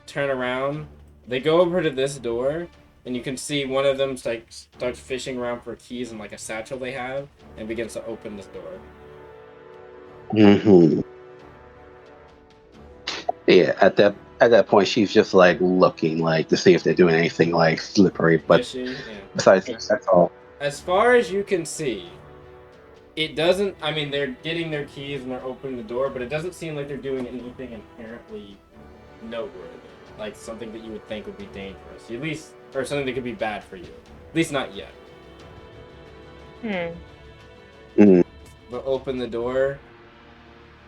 turn around. They go over to this door, and you can see one of them starts fishing around for keys in like a satchel they have, and begins to open this door. Mm-hmm. Yeah, at that point, she's just like looking like to see if they're doing anything like slippery. But Yeah. besides that, that's all. As far as you can see, it doesn't. I mean, they're getting their keys and they're opening the door, but it doesn't seem like they're doing anything inherently noteworthy, like something that you would think would be dangerous, at least, or something that could be bad for you. At least not yet. But open the door.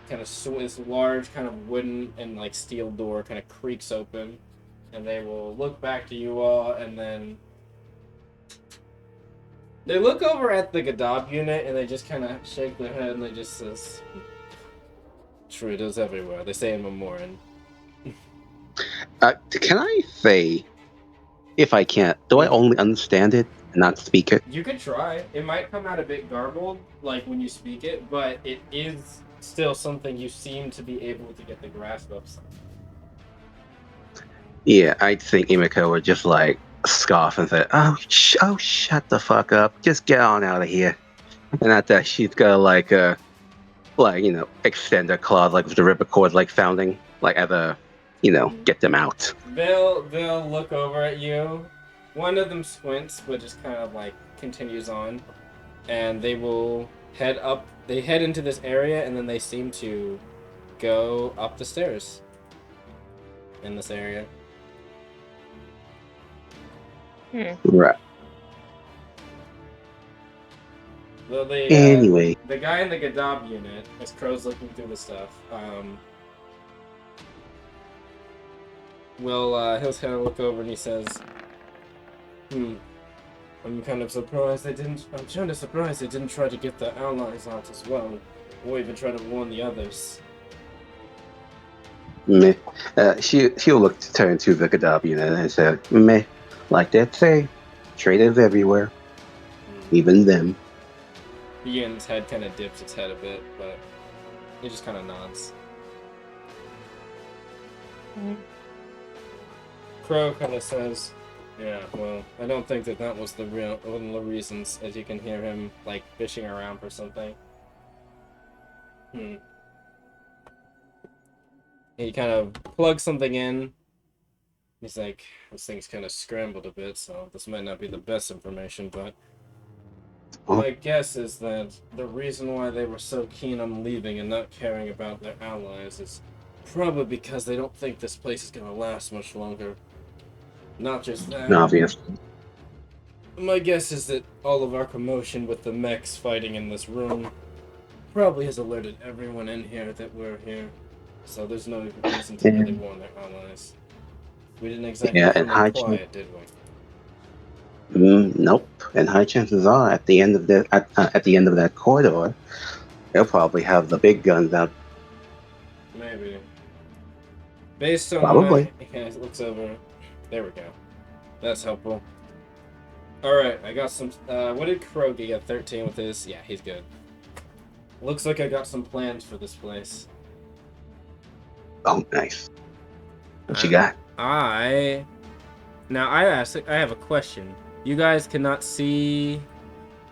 Kind of this large, kind of wooden and like steel door kind of creaks open, and they will look back to you all, and then they look over at the Gadab unit, and they just kind of shake their head, and they just says, "Traitors everywhere." They say in Memoran. Can I say, if I can't, do I only understand it and not speak it? You could try. It might come out a bit garbled, like when you speak it, but it is still something you seem to be able to get the grasp of. Yeah, I think Imiko would just like scoff and say, "Oh, shut the fuck up! Just get on out of here." And at that, she's gonna like extend her claws like with the ripcord like founding, like as a, get them out. They'll look over at you. One of them squints, but just kind of like continues on, and they will head up. They head into this area, and then they seem to go up the stairs in this area. Right. Well, Anyway, the guy in the Gadab unit, as Crow's looking through the stuff, he'll kind of look over and he says, I'm kind of surprised they didn't. I'm kind of surprised they didn't try to get their allies out as well, or even try to warn the others. Meh. She'll look to turn to the Gaddafi and say, meh. Like that say, traitors everywhere, even them. Ian's head kind of dips its head a bit, but he just kind of nods. Crow kind of says, "Yeah, well, I don't think that was the real one of the reasons." As you can hear him like fishing around for something. He kind of plugs something in. He's like, "This thing's kind of scrambled a bit, so this might not be the best information, but my guess is that the reason why they were so keen on leaving and not caring about their allies is probably because they don't think this place is gonna last much longer. Not just that. Obviously. My guess is that all of our commotion with the mechs fighting in this room probably has alerted everyone in here that we're here. So there's no reason to really warn their allies. We didn't exactly come in quiet, did we? Nope. And high chances are, at the end of that corridor, they'll probably have the big guns out. Maybe. Based on Probably. what I looks over. There we go. That's helpful. Alright, I got some. What did Crow get? 13 with his? Yeah, he's good. Looks like I got some plans for this place. Oh, nice. What you got? I have a question. You guys cannot see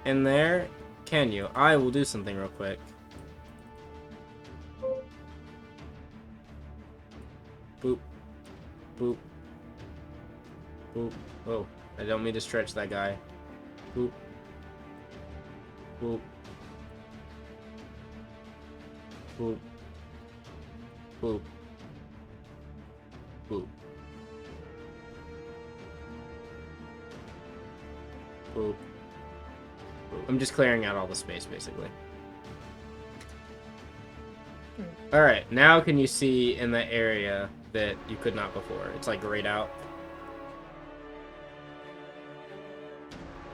in there, can you? I will do something real quick. Boop. Boop. Boop. Oh, I don't mean to stretch that guy. Boop. Boop. Boop. Boop. Boop. Boop. Boop. I'm just clearing out all the space, basically. Alright, now can you see in the area that you could not before? It's like grayed out.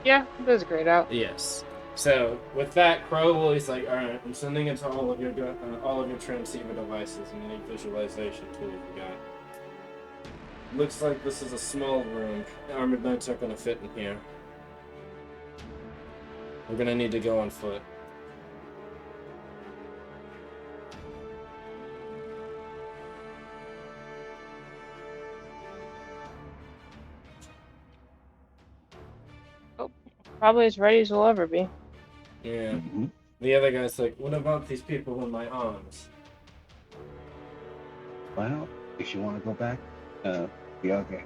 Yeah, it does grayed out. Yes. So with that, Crow will he's like, all right, I'm sending it to all of your transceiver devices and any visualization tools you got. Looks like this is a small room. Armored knights aren't gonna fit in here. We're gonna need to go on foot. Oh, probably as ready as we'll ever be. Yeah. Mm-hmm. The other guy's like, what about these people in my arms? Well, if you want to go back, the other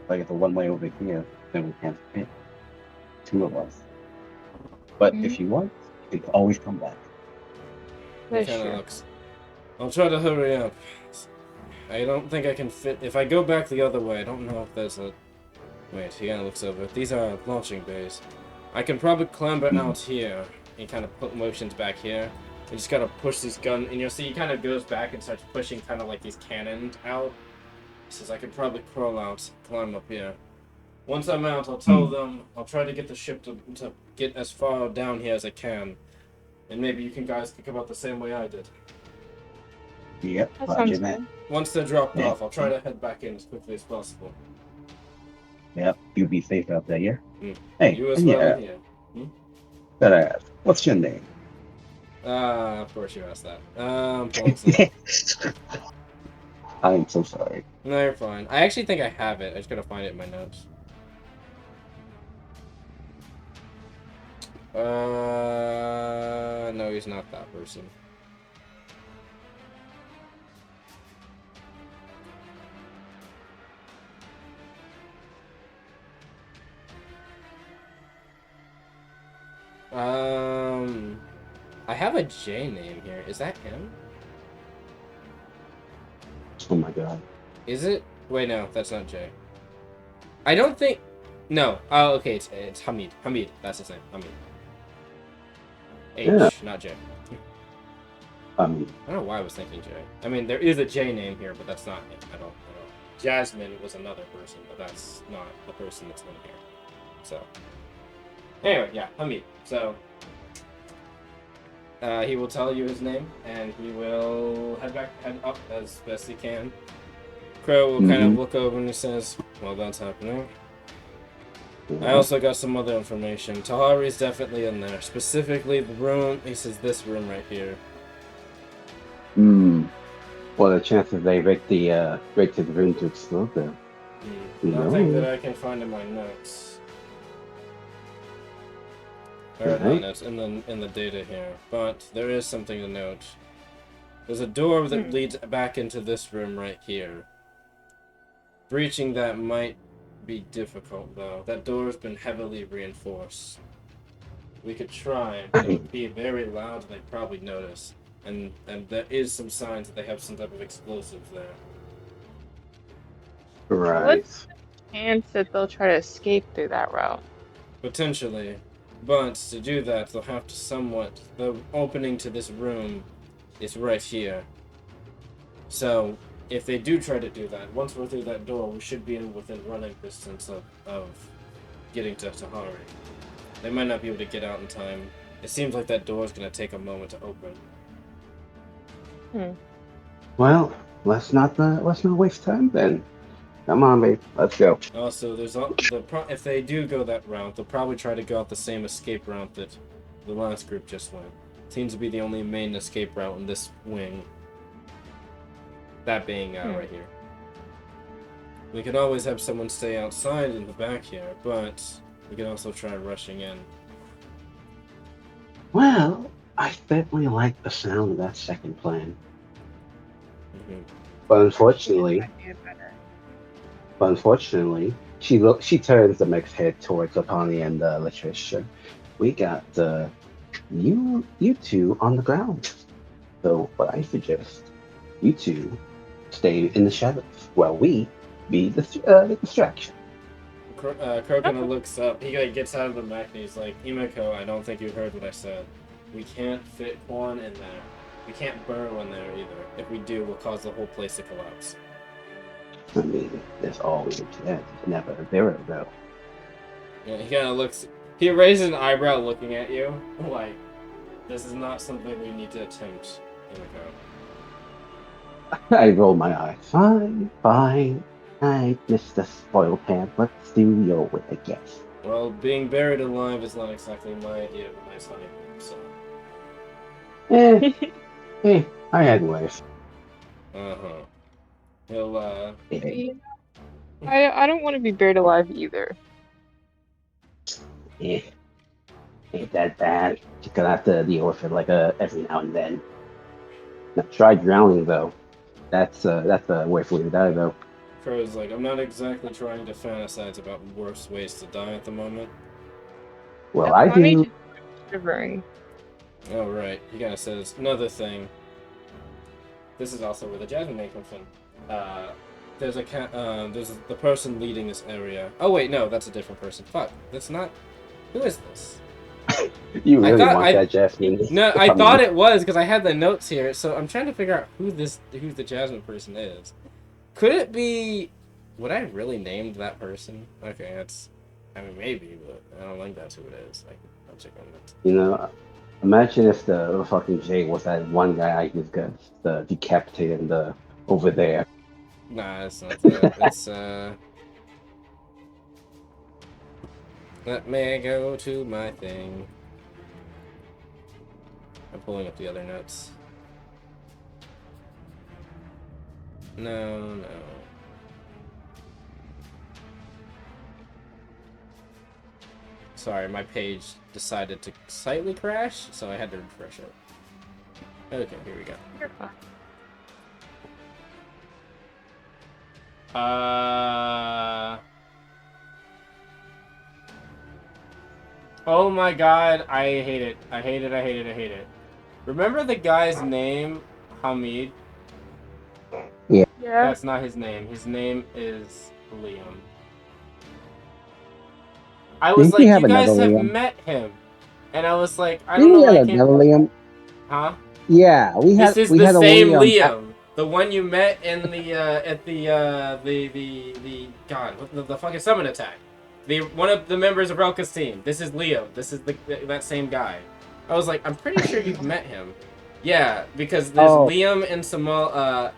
like the one way over here, then we can't fit two of us. But if you want, you can always come back. He kind of looks. I'll try to hurry up. I don't think I can fit. If I go back the other way, I don't know if there's a. Wait, he kind of looks over. These are launching bays. I can probably clamber out here. He kind of put motions back here. You just gotta push these guns, and you'll see he kind of goes back and starts pushing kind of like these cannons out. He says, I could probably crawl out, climb up here. Once I'm out, I'll tell them, I'll try to get the ship to get as far down here as I can. And maybe you guys can come out the same way I did. Yep, that sounds good. Once they're dropped off, I'll try to head back in as quickly as possible. Yep, you be safe out there, yeah? Hey, you as well, yeah. But what's your name? Of course you asked that. I'm so sorry. No, you're fine. I actually think I have it. I just gotta find it in my notes. No, he's not that person. I have a J name here. Is that him? Oh my god. Is it? Wait, no, that's not J. I don't think. No. Oh, okay. It's Hamid. Hamid. That's his name. Hamid. H, not J. I don't know why I was thinking J. I mean, there is a J name here, but that's not it. I don't know. Jasmine was another person, but that's not the person that's in here. So, anyway, yeah, Hamid. So, he will tell you his name, and he will head up as best he can. Crow will kind of look over and he says, "Well, that's happening. I also got some other information. Tahari's definitely in there. Specifically, the room." He says, "This room right here." What are the chances they break the room to explode though? Nothing that I can find in my notes. Or not notes, in the data here. But there is something to note. There's a door that leads back into this room right here. Breaching that might be difficult, though. That door has been heavily reinforced. We could try, but it would be very loud and they'd probably notice. And there is some signs that they have some type of explosives there. Right. What's the chance that they'll try to escape through that route? Potentially. But to do that, they'll have to somewhat... The opening to this room is right here. So, if they do try to do that, once we're through that door, we should be within running distance of getting to Tahari. They might not be able to get out in time. It seems like that door is going to take a moment to open. Well, let's not waste time then. Come on, babe. Let's go. Also, if they do go that route, they'll probably try to go out the same escape route that the last group just went. Seems to be the only main escape route in this wing. That being right here. We could always have someone stay outside in the back here, but we could also try rushing in. Well, I certainly like the sound of that second plan. But unfortunately, she turns the mixed head towards Apani and Latricia. We got you two on the ground. So what I suggest, you two stay in the shadows while we be the distraction. Crow kind of looks up. He gets out of the mech and he's like, "Imako, I don't think you heard what I said. We can't fit Quan in there. We can't burrow in there either. If we do, we'll cause the whole place to collapse." I mean, there's always a chance. It's never a zero, though. Yeah, he kind of looks... He raises an eyebrow looking at you. Like, this is not something we need to attempt, Imako. I roll my eyes. Fine. I missed the spoiled hand. Let's do your way, I guess. Well, being buried alive is not exactly my idea of a nice honeymoon, so... I had ways. He'll, I don't want to be buried alive either. Ain't that bad. Just gonna have to deal with it like every now and then. Now, try drowning though. That's a way for you to die though. Crow's like, I'm not exactly trying to fantasize about worse ways to die at the moment. Well, I do. Shivering. Oh, right. He kind of says, another thing. This is also where the Jasmine Man comes from. There's the person leading this area. Oh, wait, no, that's a different person. Fuck, that's not... Who is this? You really want that Jasmine? No, I thought it was, because I had the notes here, so I'm trying to figure out who the Jasmine person is. Could it be... Would I have really named that person? Okay, that's... I mean, maybe, but I don't think that's who it is. I'll check on that. You know, imagine if the fucking J was that one guy I just got decapitated over there. Nah, it's not that. It's, Let me go to my thing. I'm pulling up the other notes. No. Sorry, my page decided to slightly crash, so I had to refresh it. Okay, here we go. You're fine. Oh my god, I hate it. I hate it. Remember the guy's name, Hamid? Yeah. That's not his name. His name is Liam. I was like, you guys have met him. And I was like, I don't know why I can't... Liam? Huh? Yeah, we had. This is the same Liam. The one you met in the, at the God, the fucking summon attack. one of the members of Relka's team. This is Leo. This is that same guy. I was like, I'm pretty sure you've met him. Yeah, because there's Liam and Somali,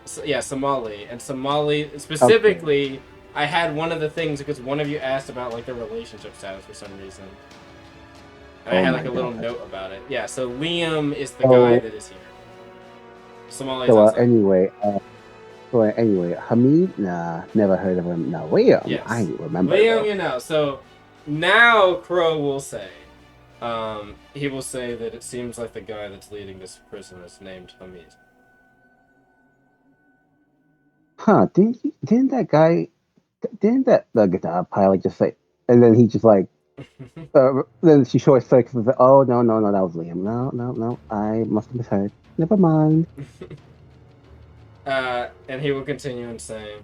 and Somali specifically. Okay. I had one of the things because one of you asked about like the relationship status for some reason. And I had like a little note about it. Yeah, so Liam is the guy that is here. Somali's outside. Anyway, Hamid, nah, never heard of him. No, Liam, yes. I remember. Liam, you know. So now Crow will say, he will say that it seems like the guy that's leading this prison is named Hamid. Huh? Didn't that the guitar pilot just say? And then he just like. Then she short circuits and said, "Oh no, that was Liam. No, I must have misheard. Never mind." And he will continue and say,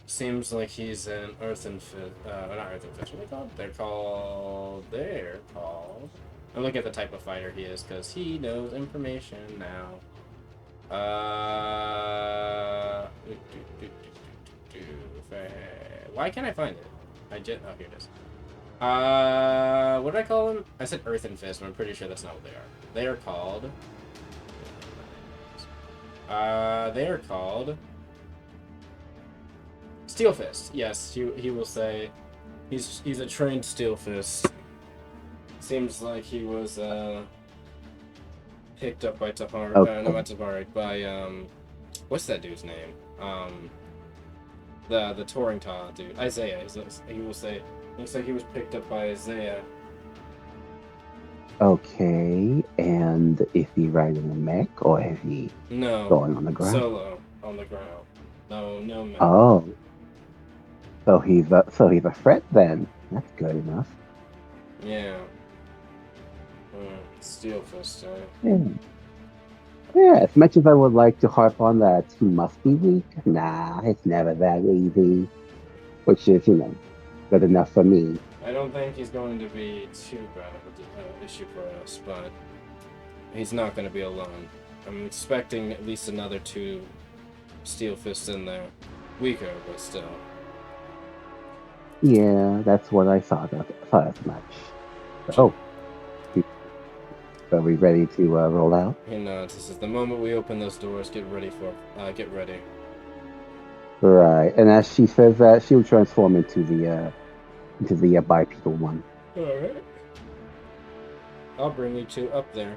"Seems like he's an earthen fish. Not earthen fish. What are they called? They're called. I'm looking at the type of fighter he is because he knows information now. Why can't I find it? Oh, here it is. What did I call them? I said earthen fist, but I'm pretty sure that's not what they are. They are called Steel Fist. Yes, he will say he's a trained Steel Fist. Seems like he was picked up by Tahari. Okay. No, not Tahari. By what's that dude's name? The touring Taw dude, Isaiah. He will say. Looks like he was picked up by Isaiah. Okay, and is he riding a mech or is he going on the ground? Solo on the ground. No mech. Oh, so he's a threat then. That's good enough. Yeah. Steel Fist. Yeah. As much as I would like to harp on that, he must be weak. Nah, it's never that easy. Which is, good enough for me. I don't think he's going to be too bad of an issue for us, but he's not going to be alone. I'm expecting at least another 2 Steel Fists in there. Weaker, but still. Yeah, that's what I thought as much. So, are we ready to roll out? He nods. This is the moment we open those doors. Get ready. Right, and as she says that, she'll transform into the bipedal one. All right. I'll bring you 2 up there.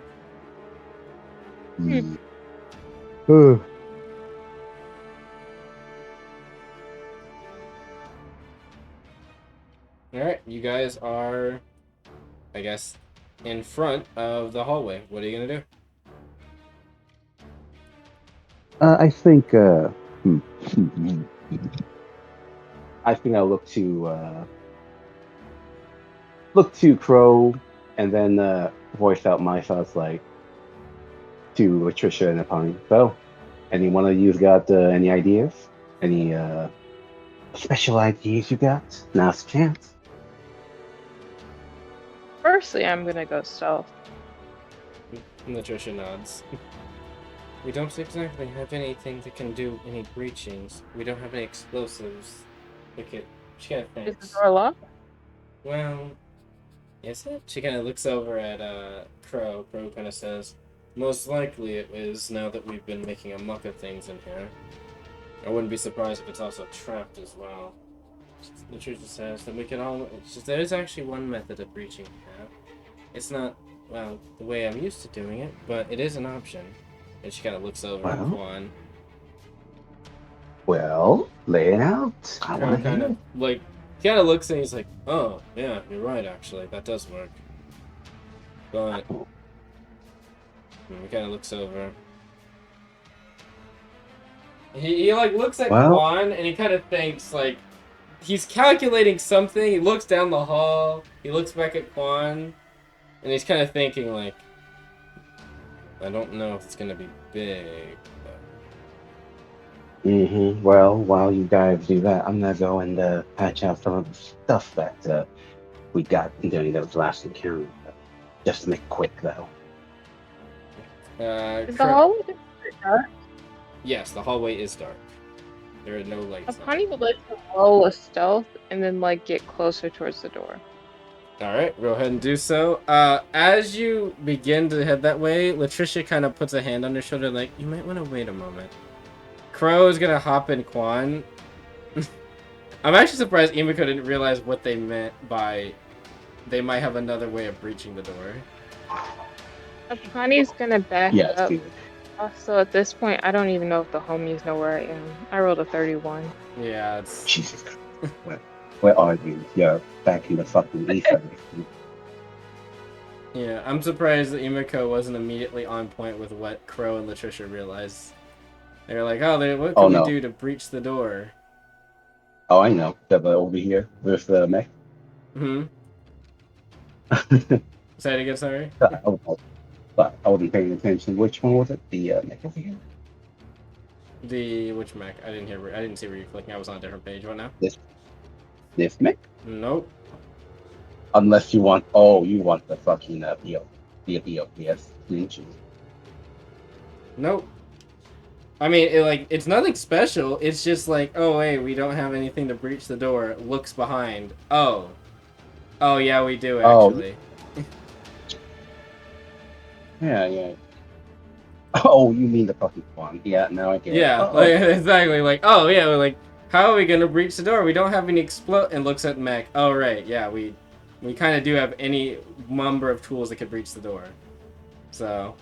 All right, you guys are, I guess, in front of the hallway. What are you gonna do? I think I'll look to Crow, and then voice out my thoughts like to Latricia and Apani. So, any one of you got any ideas? Any special ideas you got? Now's the chance. Firstly, I'm gonna go stealth. Latricia nods. We don't exactly have anything that can do any breachings. We don't have any explosives. She kind of thinks. Is the door locked? Well, is it? She kind of looks over at Crow. Crow kind of says, most likely it is, now that we've been making a muck of things in here. I wouldn't be surprised if it's also trapped as well. Latricia says that we can there is actually one method of breaching here. It's not, well, the way I'm used to doing it, but it is an option. And she kind of looks over at Quan. Well, lay it out. I want to kind of looks and he's like, oh, yeah, you're right, actually. That does work. But he kind of looks over. He looks at Quan and he kind of thinks, he's calculating something. He looks down the hall. He looks back at Quan. And he's kind of thinking, I don't know if it's going to be big. Mm-hmm. Well, while you guys do that, I'm going to go and patch out some of the stuff that we got during those last encounters. Just to make it quick, though. Is the hallway dark? Yes, the hallway is dark. There are no lights on. Apani would like to roll a stealth and then like get closer towards the door. All right, go ahead and do so. As you begin to head that way, Latricia kind of puts a hand on your shoulder, like, you might want to wait a moment. Crow is gonna hop in Quan. I'm actually surprised Emiko didn't realize what they meant by they might have another way of breaching the door. Apani's gonna back Yes, up. dude. Also, at this point, I don't even know if the homies know where I am. I rolled a 31. Yeah, it's Jesus Christ. Where are you? You're back in the fucking ether. yeah. I'm surprised that Emiko wasn't immediately on point with what Crow and Latricia realized. They were like, what can we do to breach the door? Oh, I know. They're over here with the mech. Hmm. Say it again, sorry. But I wasn't paying attention. Which one was it? The mech over here? Which mech? I didn't see where you're clicking. I was on a different page. What now? This mech? Nope. Unless you want, you want the fucking yes, ninja. Nope. I mean, it's nothing special. It's just like, oh, hey, we don't have anything to breach the door. Looks behind. Oh, yeah, we do, actually. Yeah. Oh, you mean the fucking one. Yeah, now I get it. Yeah, exactly. Like, oh, yeah, we're like, how are we going to breach the door? We don't have any explode... And looks at mech. Oh, right, yeah, we kind of do have any number of tools that could breach the door. So...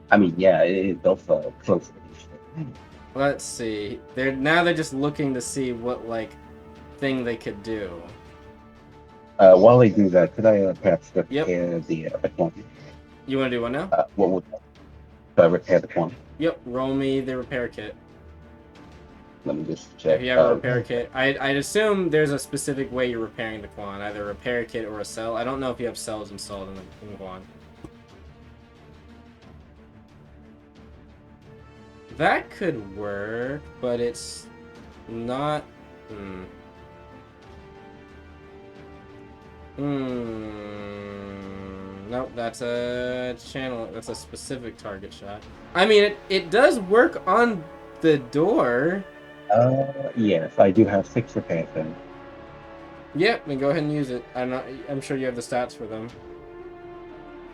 I mean, yeah, it does close. Let's see. They're just looking to see what, like, thing they could do. While they do that, could I perhaps repair Yep. the one? You want to do one now? What would repair the one? Yep, roll me the repair kit. Let me just check. If you have a repair kit, I'd assume there's a specific way you're repairing the Quan, either a repair kit or a cell. I don't know if you have cells installed in the Quan. That could work, but it's not... Nope, that's a channel. That's a specific target shot. I mean, it does work on the door. Yes, I do have 6 repairs then. Yep, then go ahead and use it. I'm sure you have the stats for them.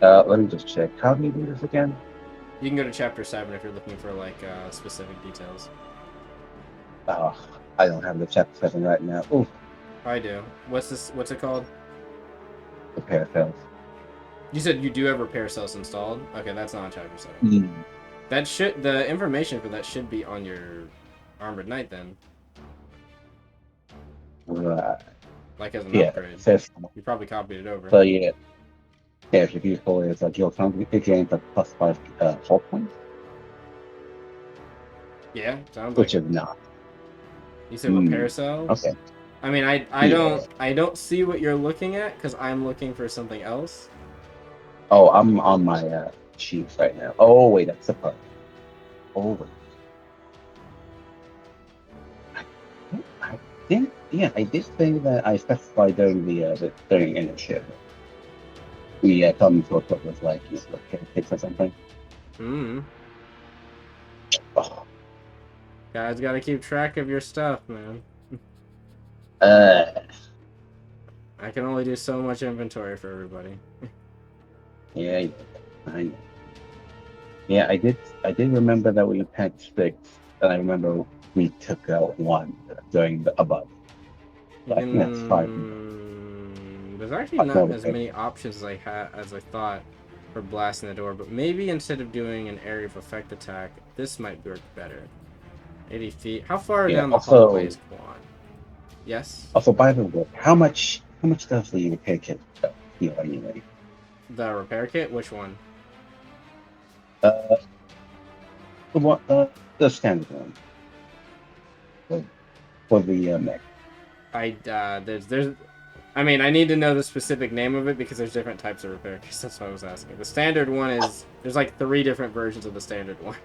Let me just check. How do you do this again? You can go to chapter 7 if you're looking for like specific details. I don't have the chapter 7 right now. Ooh, I do. What's it called? repair cells. You said you do have repair cells installed? Okay, that's not on chapter 7. The information for that should be on your Armored Knight then. Right. Like as an upgrade. It says, You probably copied it over. so yeah. Yeah, if your vehicle is a guild count, it gains a +5 fault points. Yeah, sounds Which like is not. You said repair cells? Okay. I mean, I don't see what you're looking at because I'm looking for something else. Oh, I'm on my sheets right now. Oh wait, that's the part. Oh wait. I did say that I specified during during internship. We come to what was like repair kits or something. Oh. Guys, gotta keep track of your stuff, man. I can only do so much inventory for everybody. Yeah, I know. Yeah, I did remember that we had 6, and I remember we took out 1 during the above. So I think that's 5. There's actually not as many options as I thought for blasting the door, but maybe instead of doing an area of effect attack, this might work better. 80 feet. How far down the hallway is Quan? Yes? Also, by the way, how much does the repair kit heal anyway? The repair kit? Which one? The standard one. For the mech. I mean, I need to know the specific name of it because there's different types of repair kits. That's what I was asking. The standard one is... There's like 3 different versions of the standard one.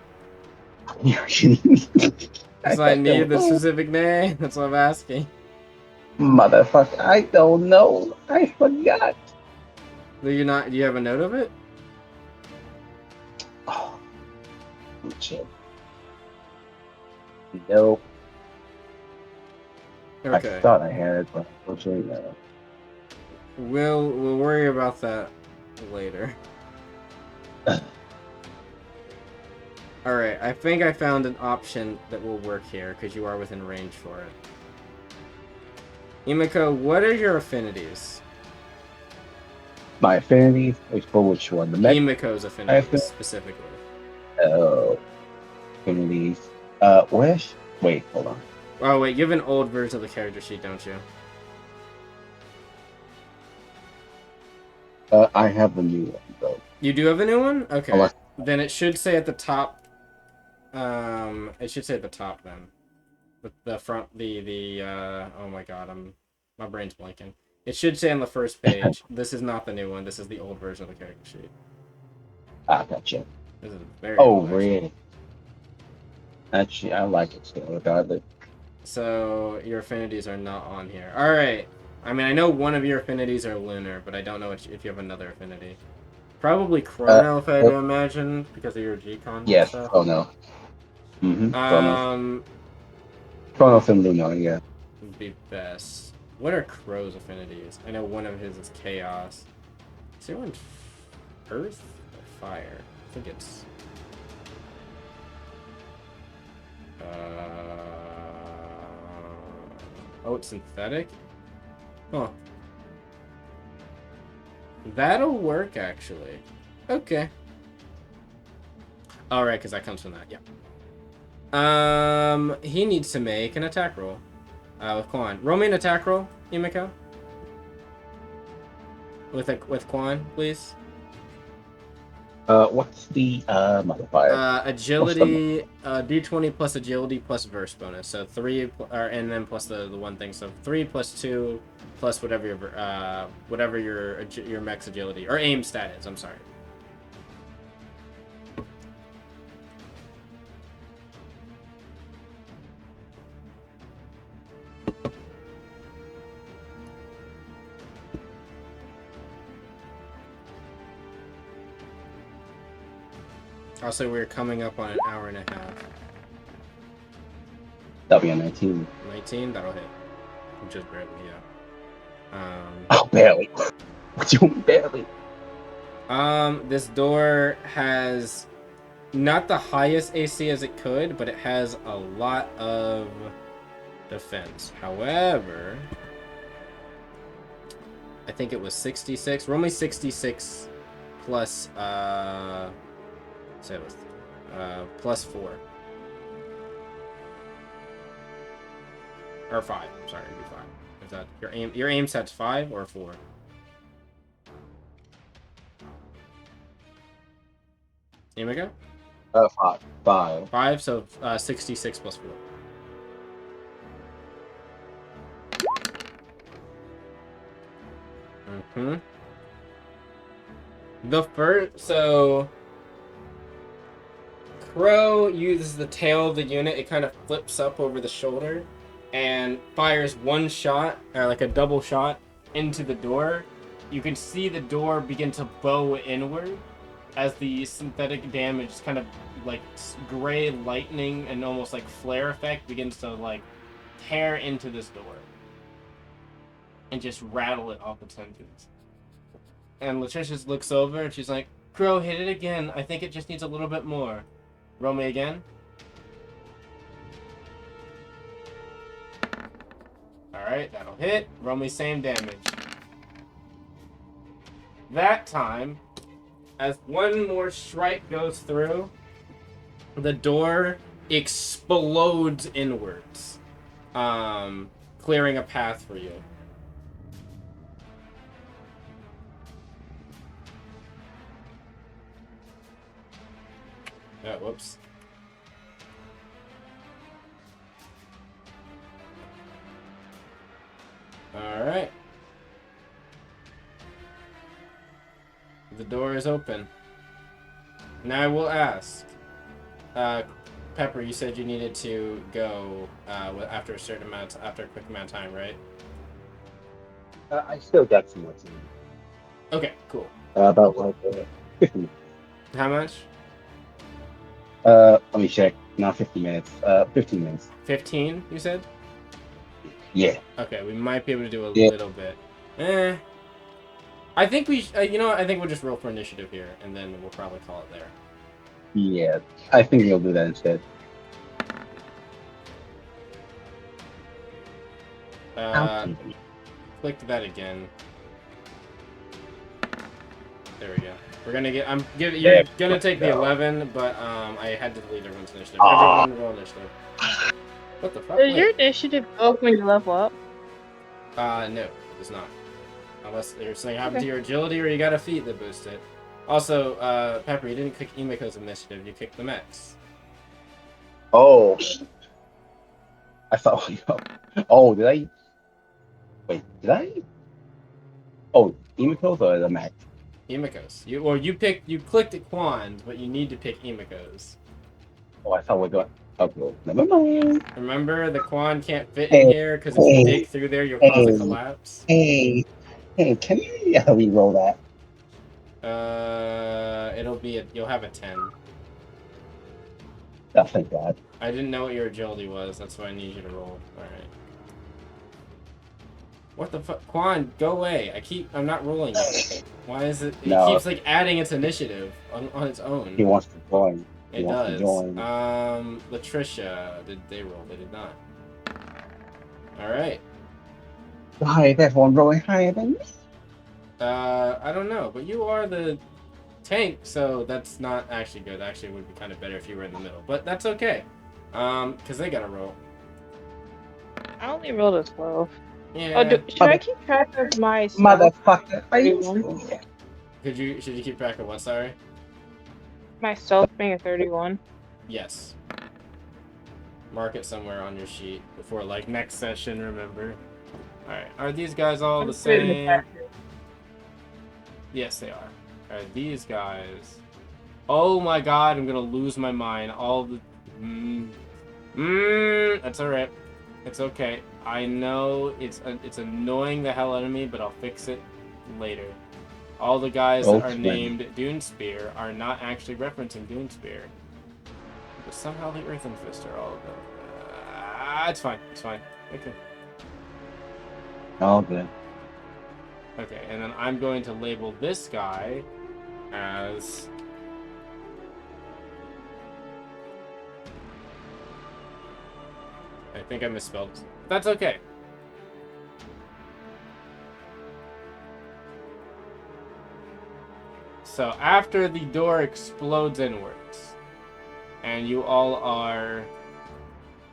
So I need the specific name. That's what I'm asking. Motherfucker, I don't know. I forgot. Do you have a note of it? Oh, shit. Nope. Okay. I thought I had, but unfortunately, no. We'll worry about that later. Alright, I think I found an option that will work here, because you are within range for it. Imiko, what are your affinities? My affinities is for which one? The mech? Imiko's affinities, specifically. Oh, affinities. Where's... Wait, hold on. Oh, wait, you have an old version of the character sheet, don't you? I have the new one, though. You do have a new one? Okay. Unless... Then it should say at the top. It should say at the top then. The front, oh my god, my brain's blanking. It should say on the first page, this is not the new one, this is the old version of the character sheet. Ah, gotcha. This is very Oh, old, really? Actually, I like it still, regardless. So, your affinities are not on here. Alright. I mean, I know one of your affinities are lunar, but I don't know if you have another affinity. Probably Chrono, if I had to imagine, because of your G-Con Yes, stuff. Chrono. Chronos and Lunar, yeah. Would be best. What are Crow's affinities? I know one of his is Chaos. Is there one Earth or Fire? I think it's... Oh, it's Synthetic? Huh. That'll work, actually. Okay. Alright, because that comes from that, yeah. He needs to make an attack roll. With Quan. Roll me an attack roll, Imiko. With Quan, please. What's the modifier? Agility, D20 plus agility plus verse bonus. So 3, and then plus the one thing. So 3 plus 2 plus whatever your mech's agility or aim stat is. I'm sorry. Also, we're coming up on an hour and a half. That'll be a 19. 19? That'll hit. Just barely, yeah. Oh, barely. What do you mean, barely? This door has not the highest AC as it could, but it has a lot of defense. However, I think it was 66. Roll me 66 plus, say it was, plus 4. Or 5. Sorry, it'd be 5. Is that your aim set's 5 or 4? Here we go. 5. 5, so 66 plus 4. The first, so Crow uses the tail of the unit. It kind of flips up over the shoulder and fires one shot, or like a double shot, into the door. You can see the door begin to bow inward as the synthetic damage kind of like gray lightning and almost like flare effect begins to like tear into this door and just rattle it off its hinges. And Latricia looks over and she's like, Crow, hit it again. I think it just needs a little bit more. Roll me again. Alright, that'll hit. Roll me same damage. That time, as one more strike goes through, the door explodes inwards, clearing a path for you. Oh, whoops. Alright. The door is open. Now I will ask. Pepper, you said you needed to go after a certain amount, after a quick amount of time, right? I still got some more time. Okay, cool. About like 50 minutes. How much? Let me check. Not 50 minutes. 15 minutes. 15, you said? Yeah. Okay, we might be able to do a Yeah. little bit. I think we, you know what? I think we'll just roll for initiative here, and then we'll probably call it there. Yeah. I think you'll do that instead. Click that again. There we go. We're gonna get. You're gonna take the 11, but I had to delete everyone's initiative. Everyone roll initiative. What the fuck? Does your Wait. initiative go up when you level up? No, it's not. Unless there's something happened to your agility or you got a feat that boosts it. Also, Pepper, you didn't click Emiko's initiative. You kicked the Mechs. Oh. I thought. Oh, did I? Wait, did I? Oh, Emiko's or the Mac? Emiko's. You clicked at Quan's, but you need to pick Emiko's. Oh, I thought we're going. Okay, never mind. Remember, the Quan can't fit in here because if you dig through there, you'll cause a collapse. Hey, can you re-roll that? You'll have a 10. Oh, thank God. I didn't know what your agility was. That's why I need you to roll. All right. What the fuck, Quan? Go away! I'm not rolling it. Why is it? It keeps like adding its initiative on its own. He wants to join. It does. Latricia, did they roll? They did not. All right. Why is everyone rolling higher than me? I don't know, but you are the tank, so that's not actually good. Actually, it would be kind of better if you were in the middle, but that's okay. Because they gotta roll. I only rolled a 12. Yeah. Oh, should I keep track of my motherfucker? Should you keep track of what? Sorry. My stealth being a 31. Yes. Mark it somewhere on your sheet before like next session. Remember. All right. Are these guys all the same? Yes, they are. All right. These guys. Oh my God! I'm gonna lose my mind. All the. That's all right. It's okay. I know it's annoying the hell out of me, but I'll fix it later. All the guys that are named Dune Spear are not actually referencing Dune Spear. But somehow the Earthen Fist are all of them. It's fine. It's fine. Okay. All good. Okay, and then I'm going to label this guy as... I think I misspelled. That's okay. So after the door explodes inwards, and you all are...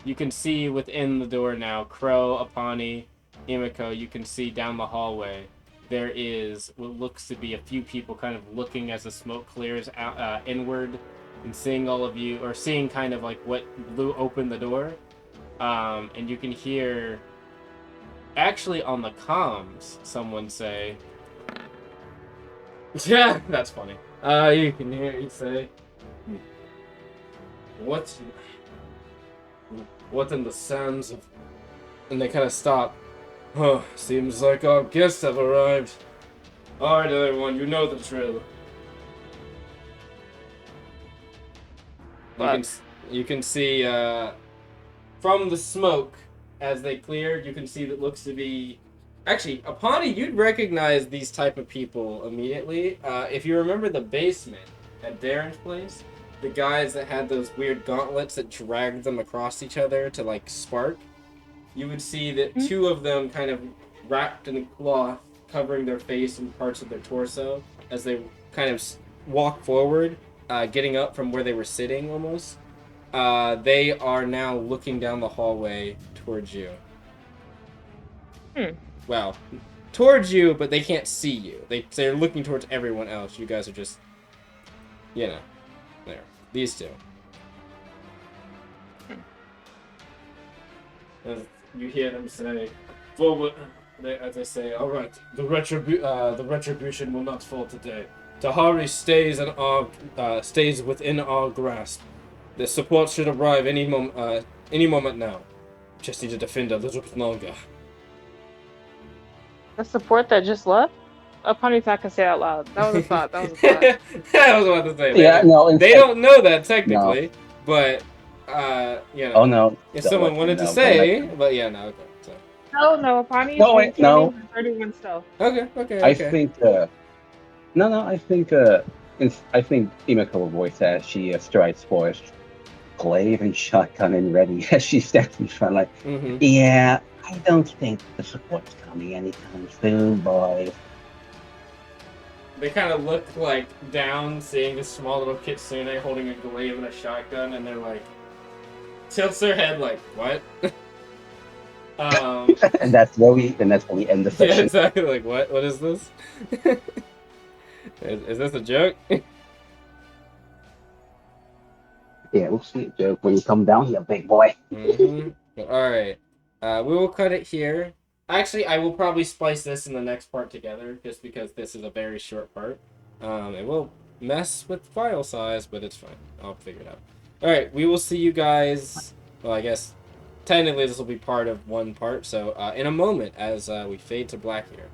You can see within the door now, Crow, Apani, Emiko, you can see down the hallway, there is what looks to be a few people kind of looking as the smoke clears out, inward and seeing all of you, or seeing kind of like what blew open the door. And you can hear, actually on the comms, someone say, yeah, that's funny. You can hear you say, what in the sands of... And they kind of stop. Huh, seems like our guests have arrived. Alright, everyone, you know the drill. You can see, from the smoke, as they cleared, you can see that looks to be... Actually, Apani, you'd recognize these type of people immediately. If you remember the basement at Darren's place, the guys that had those weird gauntlets that dragged them across each other to, like, spark, you would see that two of them kind of wrapped in a cloth, covering their face and parts of their torso, as they kind of walk forward, getting up from where they were sitting, almost. They are now looking down the hallway towards you. Well, towards you, but they can't see you. They're looking towards everyone else. You guys are just, you know, there. These two. As you hear them say, forward, as they say, all right, the retribution will not fall today. Tahari stays within our grasp. The support should arrive any moment now. Just need to defend a little bit longer. The support that just left? Apani's not gonna say out loud. That was a thought. That was a thought. I was about to say. Yeah, they don't know that technically, but you know. Oh no. If someone wanted to say, but yeah, no. Okay, so. No, Apani is No, wait, maintaining no. her 31 stealth. I think. No. I think Imako will voice as she strides forward, glaive and shotgun in ready as she stands in front, like, Mm-hmm. yeah, I don't think the support's coming anytime soon, boys. They kind of look like down, seeing this small little kitsune holding a glaive and a shotgun, and they're like tilts their head like what? and that's where we end the Yeah, session. exactly. Like what? What is this? is this a joke? Yeah, we'll see a joke when you come down here, big boy. Mm-hmm. All right. We will cut it here. Actually, I will probably splice this in the next part together, just because this is a very short part. It will mess with file size, but it's fine. I'll figure it out. All right. We will see you guys. Well, I guess technically this will be part of one part. So in a moment, as we fade to black here.